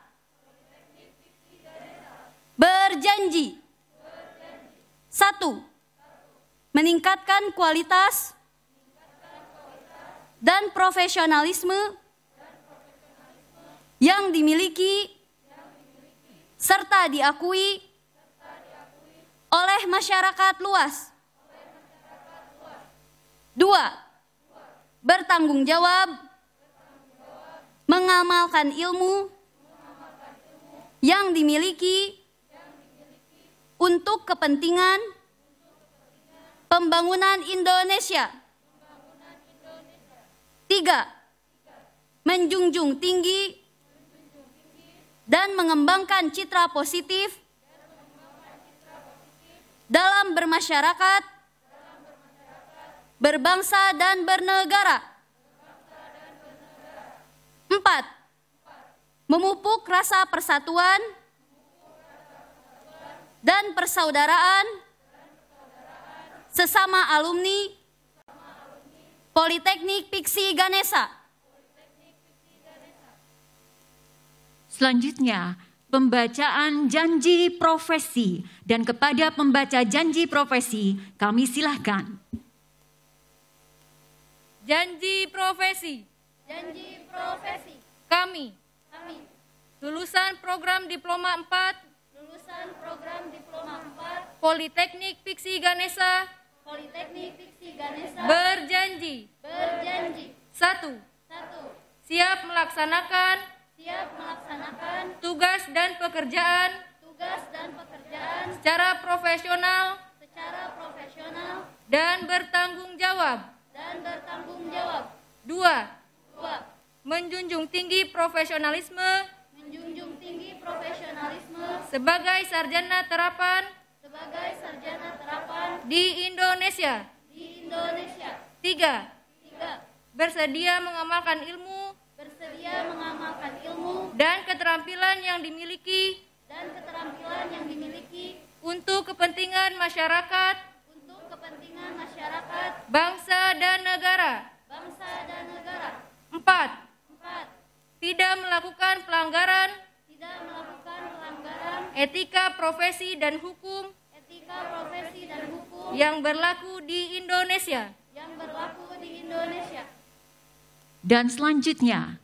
berjanji 1. Meningkatkan kualitas dan profesionalisme yang dimiliki serta diakui oleh masyarakat luas. 2. Bertanggung jawab mengamalkan ilmu yang dimiliki untuk kepentingan pembangunan Indonesia. 3. Menjunjung tinggi dan mengembangkan citra positif dalam bermasyarakat, berbangsa dan bernegara. 4. Memupuk rasa persatuan dan persaudaraan sesama alumni Politeknik Piksi Ganesha. Selanjutnya, pembacaan janji profesi, dan kepada pembaca janji profesi kami silahkan. Janji profesi. Janji profesi. Kami lulusan program Diploma 4 Politeknik Piksi Ganesha berjanji 1. Siap melaksanakan tugas dan pekerjaan secara profesional dan bertanggung jawab. 2. Menjunjung tinggi profesionalisme sebagai sarjana terapan di Indonesia. 3. Bersedia mengamalkan ilmu dan keterampilan yang dimiliki dan keterampilan yang dimiliki untuk kepentingan masyarakat, bangsa dan negara. 4. Tidak melakukan pelanggaran etika profesi dan hukum yang berlaku di Indonesia. Dan selanjutnya,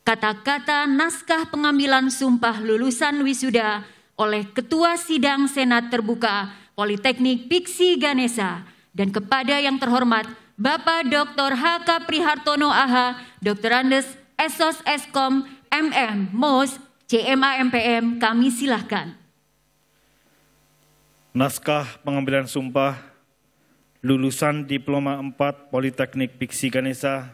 kata-kata naskah pengambilan sumpah lulusan wisuda oleh Ketua Sidang Senat Terbuka Politeknik Piksi Ganesha dan kepada yang terhormat Bapak Dr. H.K. Prihartono AH, Dr. Andes Esos Eskom MM MOS CMA MPM, kami silahkan. Naskah pengambilan sumpah lulusan Diploma 4 Politeknik Piksi Ganesha,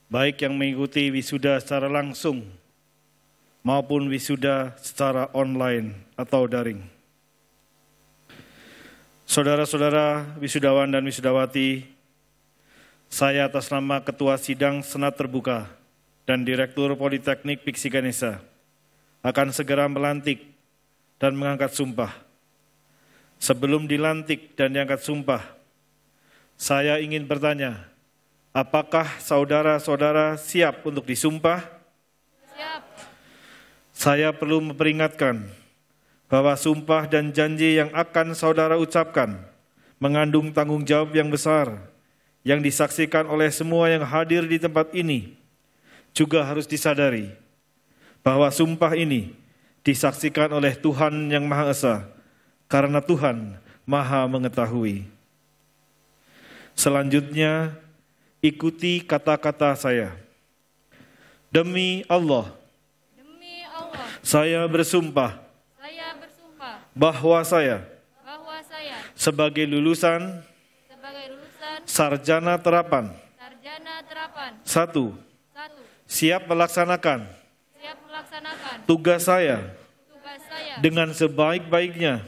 baik yang mengikuti wisuda secara langsung maupun wisuda secara online atau daring. Saudara-saudara wisudawan dan wisudawati, saya atas nama Ketua Sidang Senat Terbuka dan Direktur Politeknik Piksi Ganesha akan segera melantik dan mengangkat sumpah. Sebelum dilantik dan diangkat sumpah, saya ingin bertanya, apakah saudara-saudara siap untuk disumpah? Siap. Saya perlu memperingatkan bahwa sumpah dan janji yang akan saudara ucapkan mengandung tanggung jawab yang besar yang disaksikan oleh semua yang hadir di tempat ini. Juga harus disadari bahwa sumpah ini disaksikan oleh Tuhan yang Maha Esa, karena Tuhan Maha Mengetahui. Selanjutnya, ikuti kata-kata saya. Demi Allah, saya bersumpah bahwa saya sebagai lulusan sarjana terapan 1. Siap melaksanakan tugas saya dengan sebaik-baiknya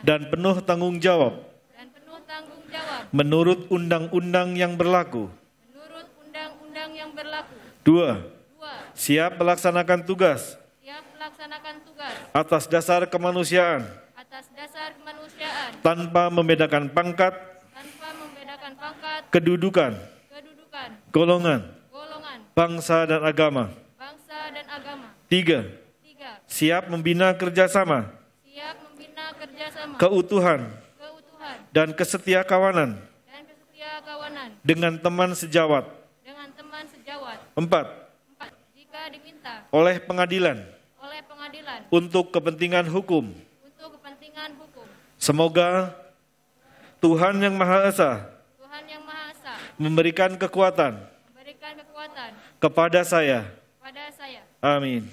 dan penuh tanggung jawab menurut undang-undang yang berlaku. 2. Siap melaksanakan tugas atas dasar kemanusiaan tanpa membedakan pangkat, kedudukan, golongan, bangsa dan agama. 3. Siap membina kerjasama, keutuhan, dan kesetia kawanan dengan teman sejawat. 4. Oleh pengadilan untuk kepentingan hukum. Semoga Tuhan yang Maha Esa memberikan kekuatan kepada saya. Amin.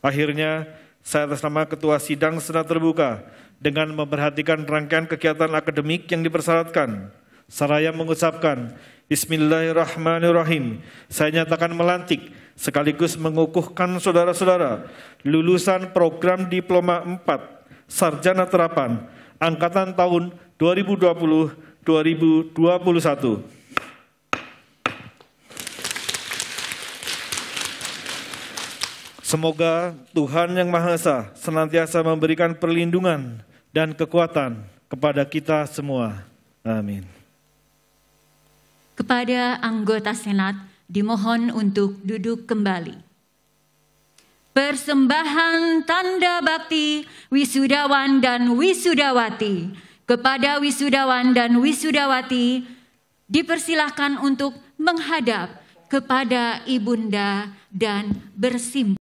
Akhirnya, saya atas nama Ketua Sidang Senat Terbuka dengan memperhatikan rangkaian kegiatan akademik yang dipersyaratkan, seraya mengucapkan Bismillahirrahmanirrahim. Saya nyatakan melantik sekaligus mengukuhkan saudara-saudara lulusan program Diploma 4 Sarjana Terapan Angkatan tahun 2020-2021. Semoga Tuhan yang Maha Esa senantiasa memberikan perlindungan dan kekuatan kepada kita semua. Amin. Kepada anggota Senat dimohon untuk duduk kembali. Persembahan tanda bakti wisudawan dan wisudawati. Kepada wisudawan dan wisudawati dipersilahkan untuk menghadap kepada Ibunda dan bersimpah.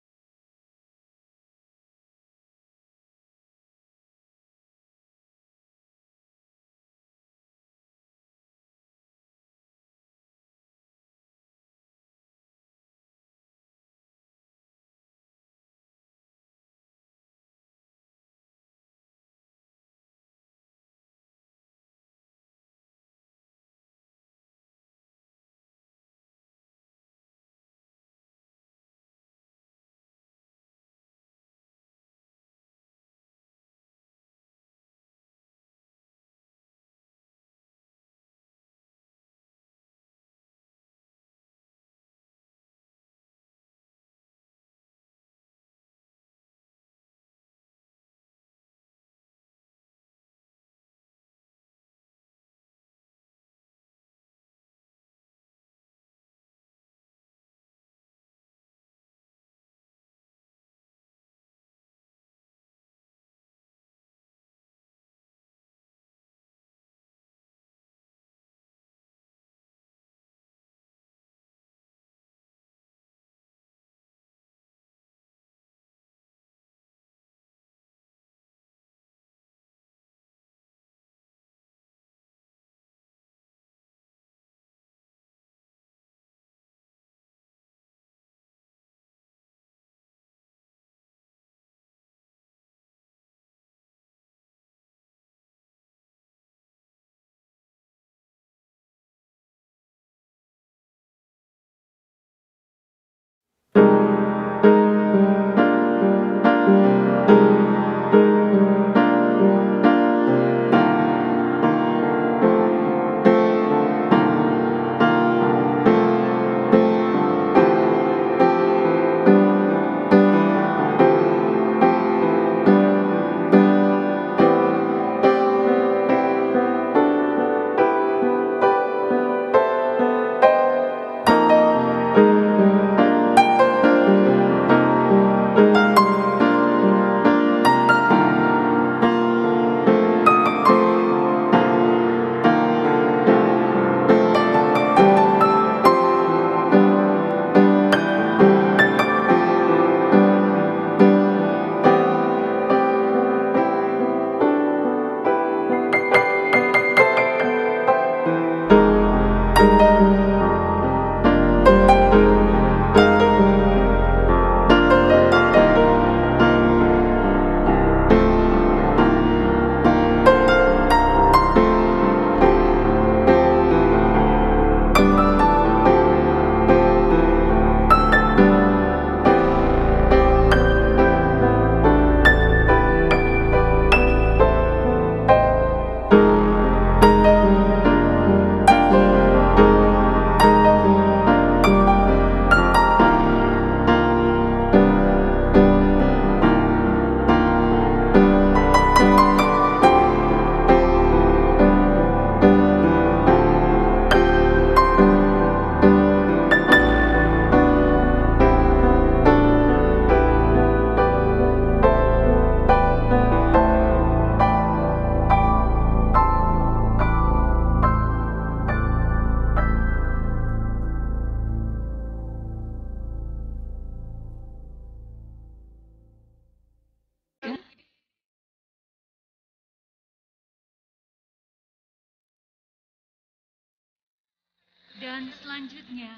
Dan selanjutnya,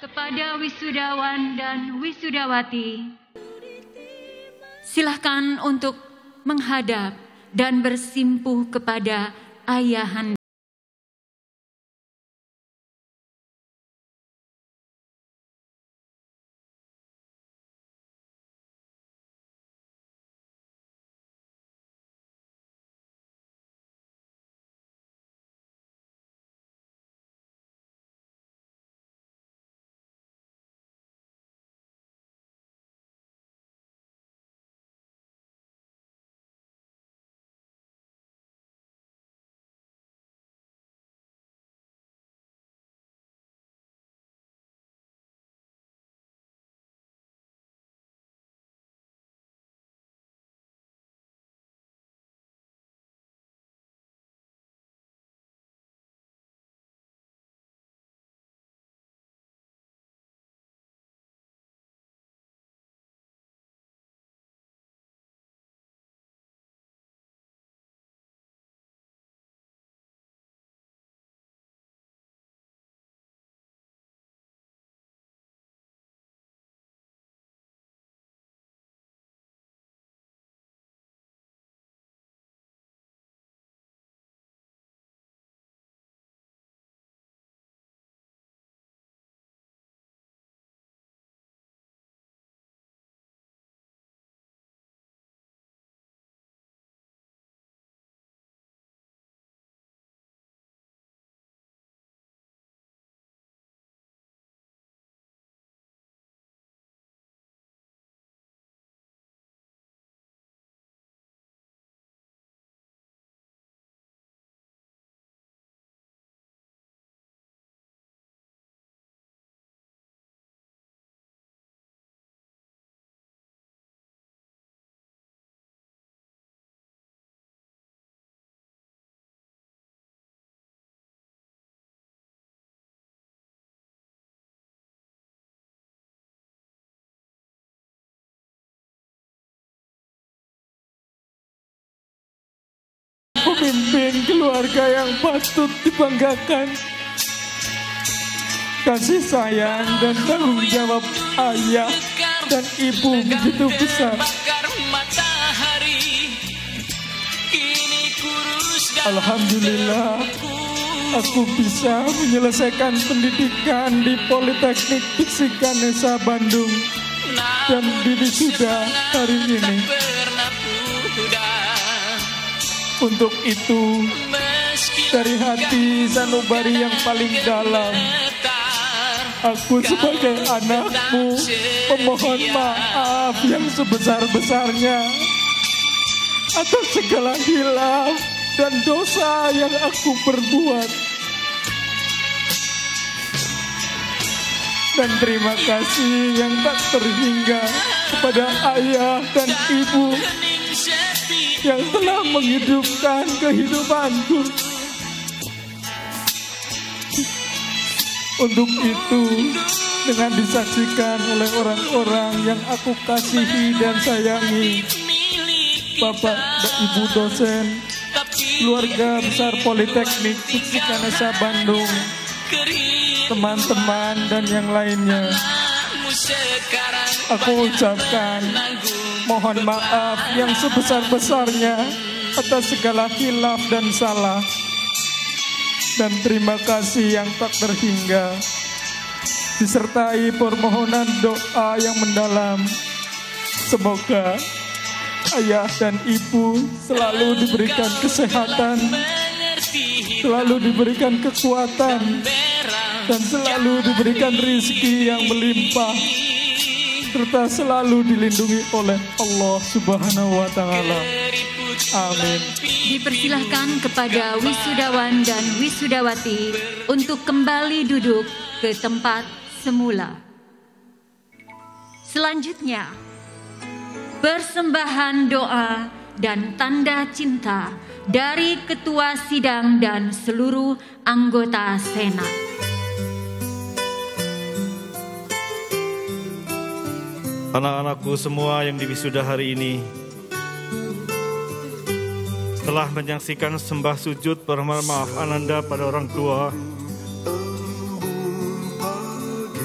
kepada wisudawan dan wisudawati, silahkan untuk menghadap dan bersimpuh kepada ayahanda. Pemimpin keluarga yang patut dibanggakan, kasih sayang dan tanggung jawab ayah dan ibu begitu besar. Alhamdulillah, aku bisa menyelesaikan pendidikan di Politeknik Viksi Ganesha Bandung dan wisuda hari ini. Untuk itu, dari hati sanubari yang paling dalam, aku sebagai anakmu memohon maaf yang sebesar-besarnya atas segala hilaf dan dosa yang aku perbuat. Dan terima kasih yang tak terhingga kepada ayah dan ibu yang telah menghidupkan kehidupanku. Untuk itu, dengan disaksikan oleh orang-orang yang aku kasihi dan sayangi, Bapak dan Ibu dosen, keluarga besar Politeknik Viksi Ganesha Bandung, teman-teman dan yang lainnya, aku ucapkan mohon maaf yang sebesar-besarnya atas segala hilaf dan salah. Dan terima kasih yang tak terhingga, disertai permohonan doa yang mendalam. Semoga ayah dan ibu selalu diberikan kesehatan, selalu diberikan kekuatan, dan selalu diberikan rezeki yang melimpah, serta selalu dilindungi oleh Allah Subhanahu wa Ta'ala. Amin. Dipersilahkan kepada wisudawan dan wisudawati untuk kembali duduk ke tempat semula. Selanjutnya, persembahan doa dan tanda cinta dari Ketua Sidang dan seluruh anggota Senat. Anak-anakku semua yang diwisuda hari ini, setelah menyaksikan sembah sujud permohonan maaf Ananda pada orang tua,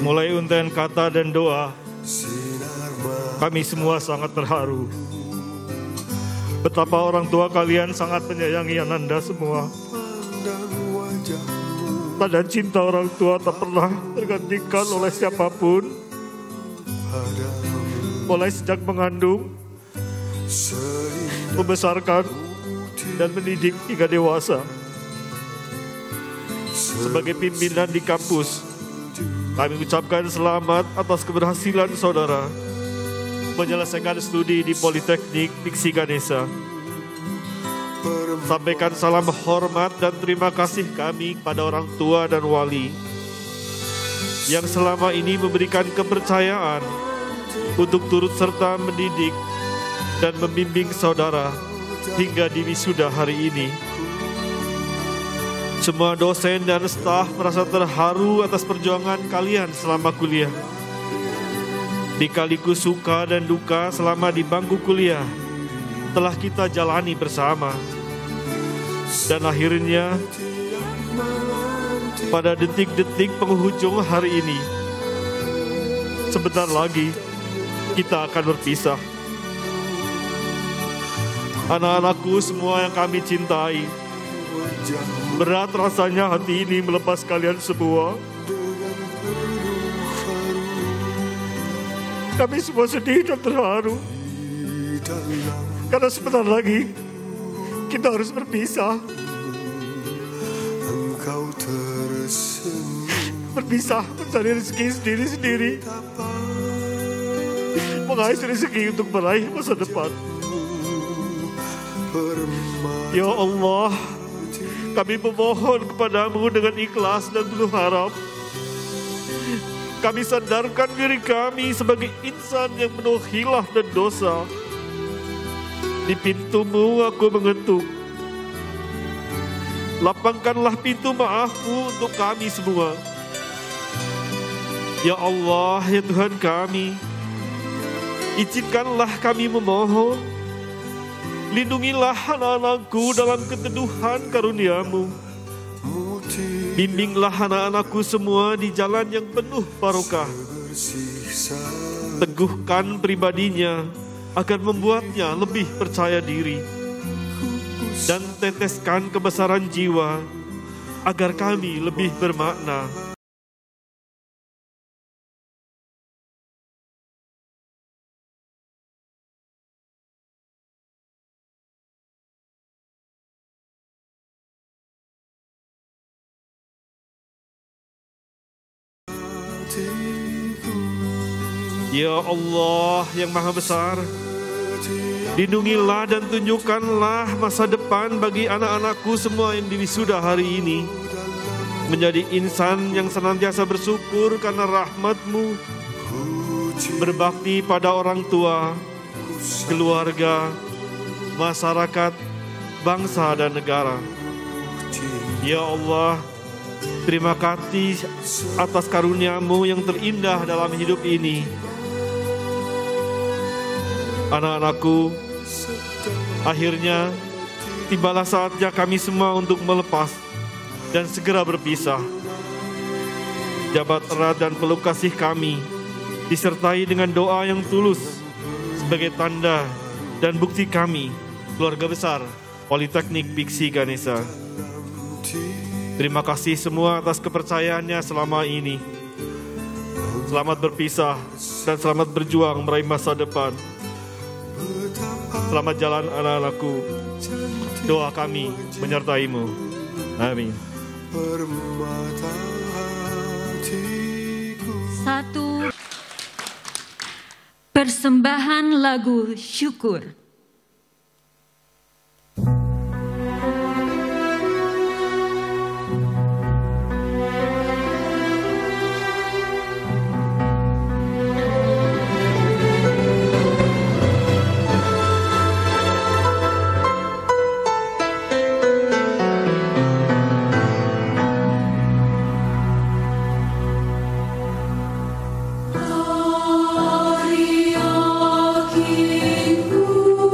Mulai untayan kata dan doa, kami semua sangat terharu. Betapa orang tua kalian sangat menyayangi Ananda semua. Tanda cinta orang tua tak pernah tergantikan oleh siapapun. Mulai sejak mengandung, membesarkan, dan mendidik hingga dewasa. Sebagai pimpinan di kampus, kami ucapkan selamat atas keberhasilan saudara menyelesaikan studi di Politeknik Viksi Ganesha. Sampaikan salam hormat dan terima kasih kami kepada orang tua dan wali yang selama ini memberikan kepercayaan untuk turut serta mendidik dan membimbing saudara hingga di wisuda hari ini. Semua dosen dan staf merasa terharu atas perjuangan kalian selama kuliah. Di-kaliku suka dan duka selama di bangku kuliah telah kita jalani bersama. Dan akhirnya pada detik-detik penghujung hari ini, sebentar lagi kita akan berpisah. Anak-anakku semua yang kami cintai, berat rasanya hati ini melepas kalian semua. Kami semua sedih dan terharu karena sebentar lagi kita harus berpisah. Berpisah mencari rezeki sendiri-sendiri, mengais rezeki untuk meraih masa depan. Ya Allah, kami memohon kepadamu dengan ikhlas dan penuh harap. Kami sadarkan diri kami sebagai insan yang penuh khilaf dan dosa. Di pintumu aku mengetuk. Lapangkanlah pintu maafmu untuk kami semua. Ya Allah, ya Tuhan kami, izinkanlah kami memohon. Lindungilah anak-anakku dalam keteduhan karunia-Mu. Bimbinglah anak-anakku semua di jalan yang penuh barokah. Teguhkan pribadinya agar membuatnya lebih percaya diri. Dan teteskan kebesaran jiwa agar kami lebih bermakna. Ya Allah yang Maha Besar, lindungilah dan tunjukkanlah masa depan bagi anak-anakku semua yang diwisuda hari ini. Menjadi insan yang senantiasa bersyukur karena rahmat-Mu. Berbakti pada orang tua, keluarga, masyarakat, bangsa dan negara. Ya Allah, terima kasih atas karunia-Mu yang terindah dalam hidup ini. Anak-anakku, akhirnya tibalah saatnya kami semua untuk melepas dan segera berpisah. Jabat erat dan peluk kasih kami disertai dengan doa yang tulus sebagai tanda dan bukti kami, keluarga besar Politeknik Viksi Ganesha. Terima kasih semua atas kepercayaannya selama ini. Selamat berpisah dan selamat berjuang meraih masa depan. Selamat jalan anak-anakku. Doa kami menyertai-Mu. Amin. 1. Persembahan lagu syukur. King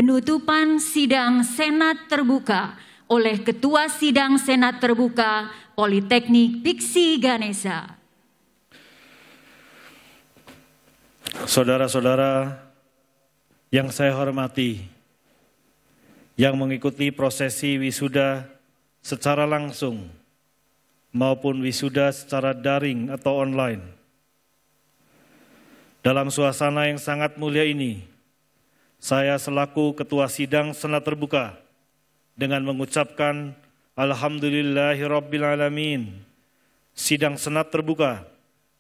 penutupan sidang Senat Terbuka oleh Ketua Sidang Senat Terbuka Politeknik Piksi Ganesha. Saudara-saudara yang saya hormati, yang mengikuti prosesi wisuda secara langsung maupun wisuda secara daring atau online. Dalam suasana yang sangat mulia ini, saya selaku Ketua Sidang Senat Terbuka dengan mengucapkan Alhamdulillahirrabbilalamin, Sidang Senat Terbuka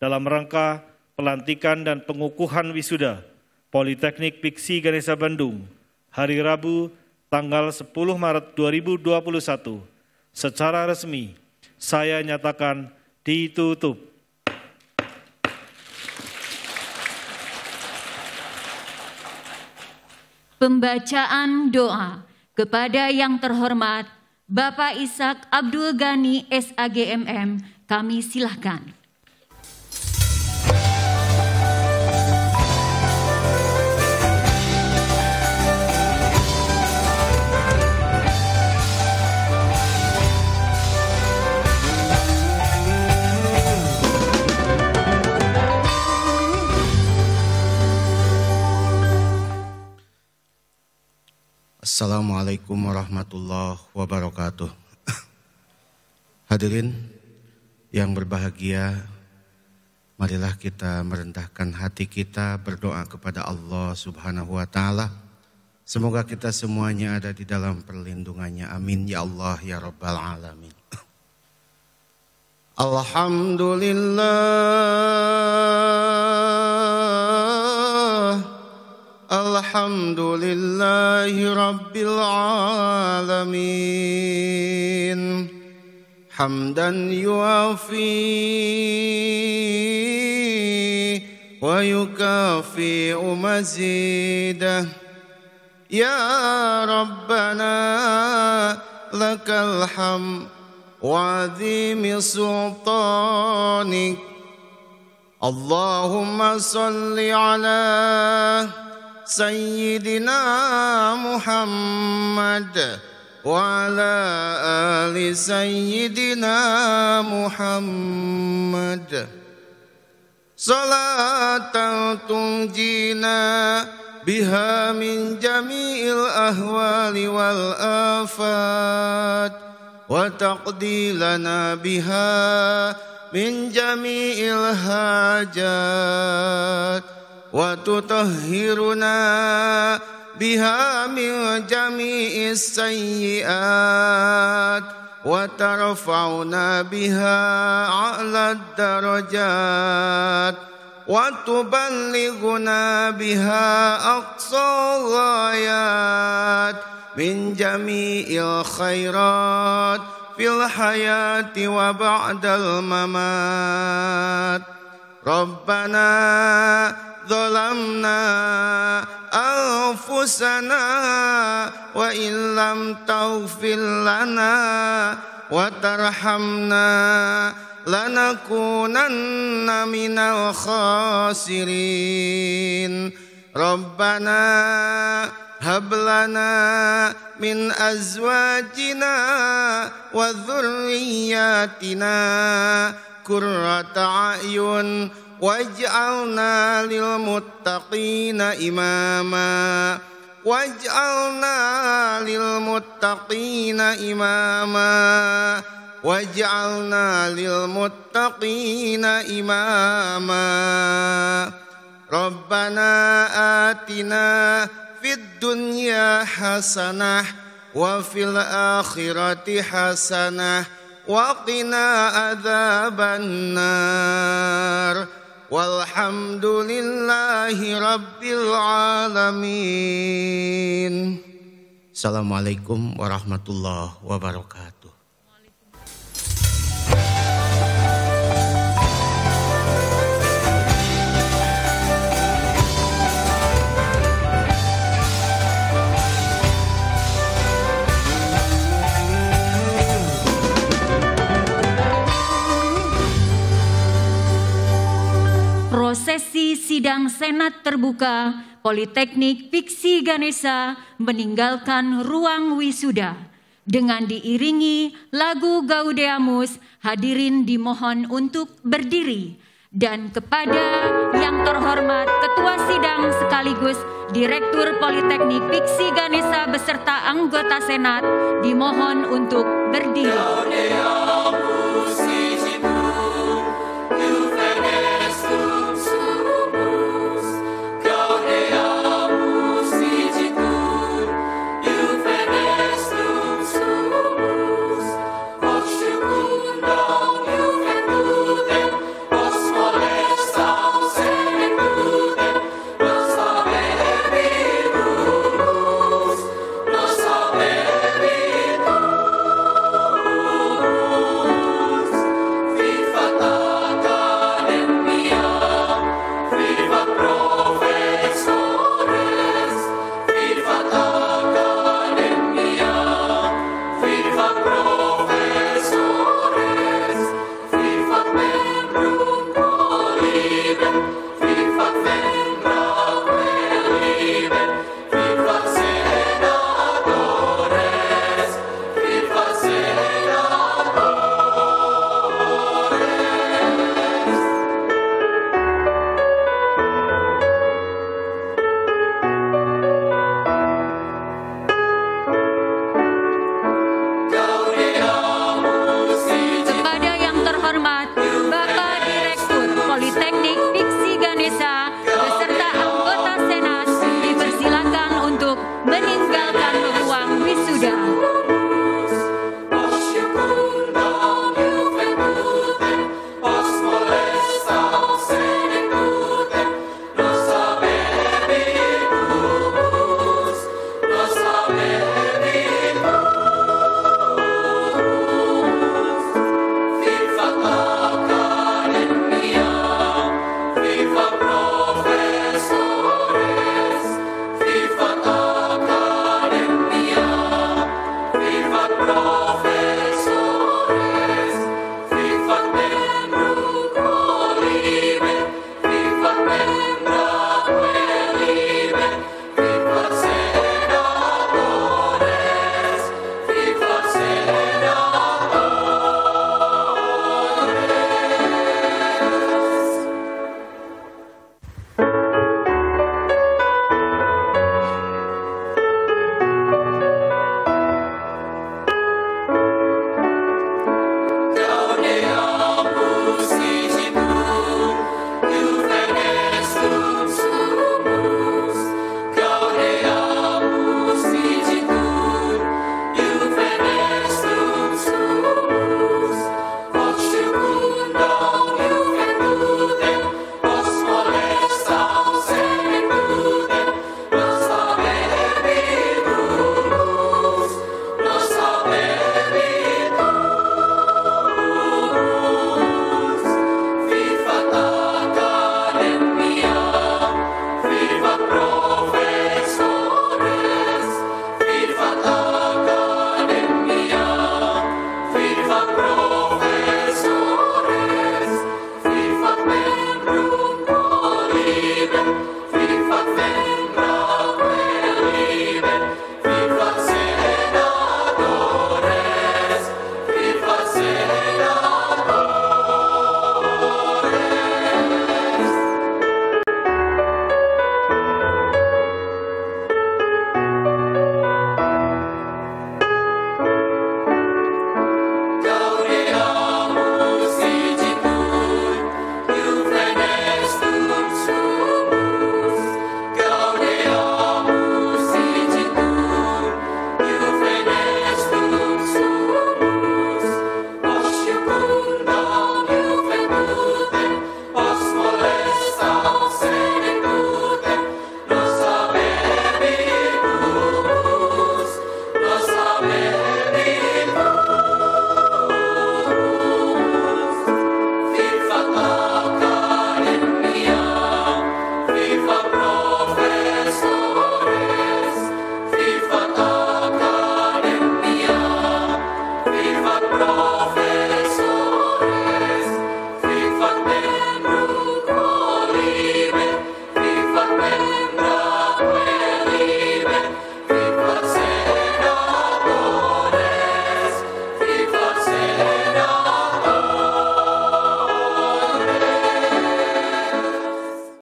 dalam rangka pelantikan dan pengukuhan wisuda Politeknik Piksi Ganesha Bandung hari Rabu tanggal 10 Maret 2021 secara resmi saya nyatakan ditutup. Pembacaan doa kepada yang terhormat Bapak Ishak Abdul Ghani SAGMM, kami silahkan. Assalamualaikum warahmatullahi wabarakatuh. Hadirin yang berbahagia, marilah kita merendahkan hati kita berdoa kepada Allah Subhanahu wa Ta'ala. Semoga kita semuanya ada di dalam perlindungannya. Amin ya Allah ya Rabbal Alamin. Alhamdulillahi Rabbil Alamin. Hamdan yuafi wa yukafi'u mazidah. Ya Rabbana lakal hamd wa 'azimi sultanik. Allahumma salli ala Sayyidina Muhammad wa ala ali Sayyidina Muhammad. Salatan tunjina biha min jami'il ahwali wal afat wa taqdi lana biha min jami'il hajat wa tutahhiruna biha min jami'is sayyi'at wa tarfa'una biha a'la darajat wa tuballighuna biha aqsa ghayat min jami'il khairat fil hayati wa ba'dal mamat. Rabbana ظلمنا أنفسنا وإن لم تغفر لنا وترحمنا لنكونن من الخاسرين. ربنا هب لنا من أزواجنا وذرياتنا قرة أعين waj'alna lil muttaqina imama waj'alna lil muttaqina imama waj'alna lil muttaqina imama. Rabbana atina fid dunya hasanah wa fil akhirati hasanah wa qina adzaban nar. Walhamdulillahi Rabbil Alamin. Assalamualaikum warahmatullahi wabarakatuh. Prosesi sidang Senat Terbuka Politeknik Viksi Ganesha meninggalkan ruang wisuda. Dengan diiringi lagu Gaudeamus, hadirin dimohon untuk berdiri. Dan kepada yang terhormat Ketua Sidang sekaligus Direktur Politeknik Viksi Ganesha beserta anggota Senat dimohon untuk berdiri.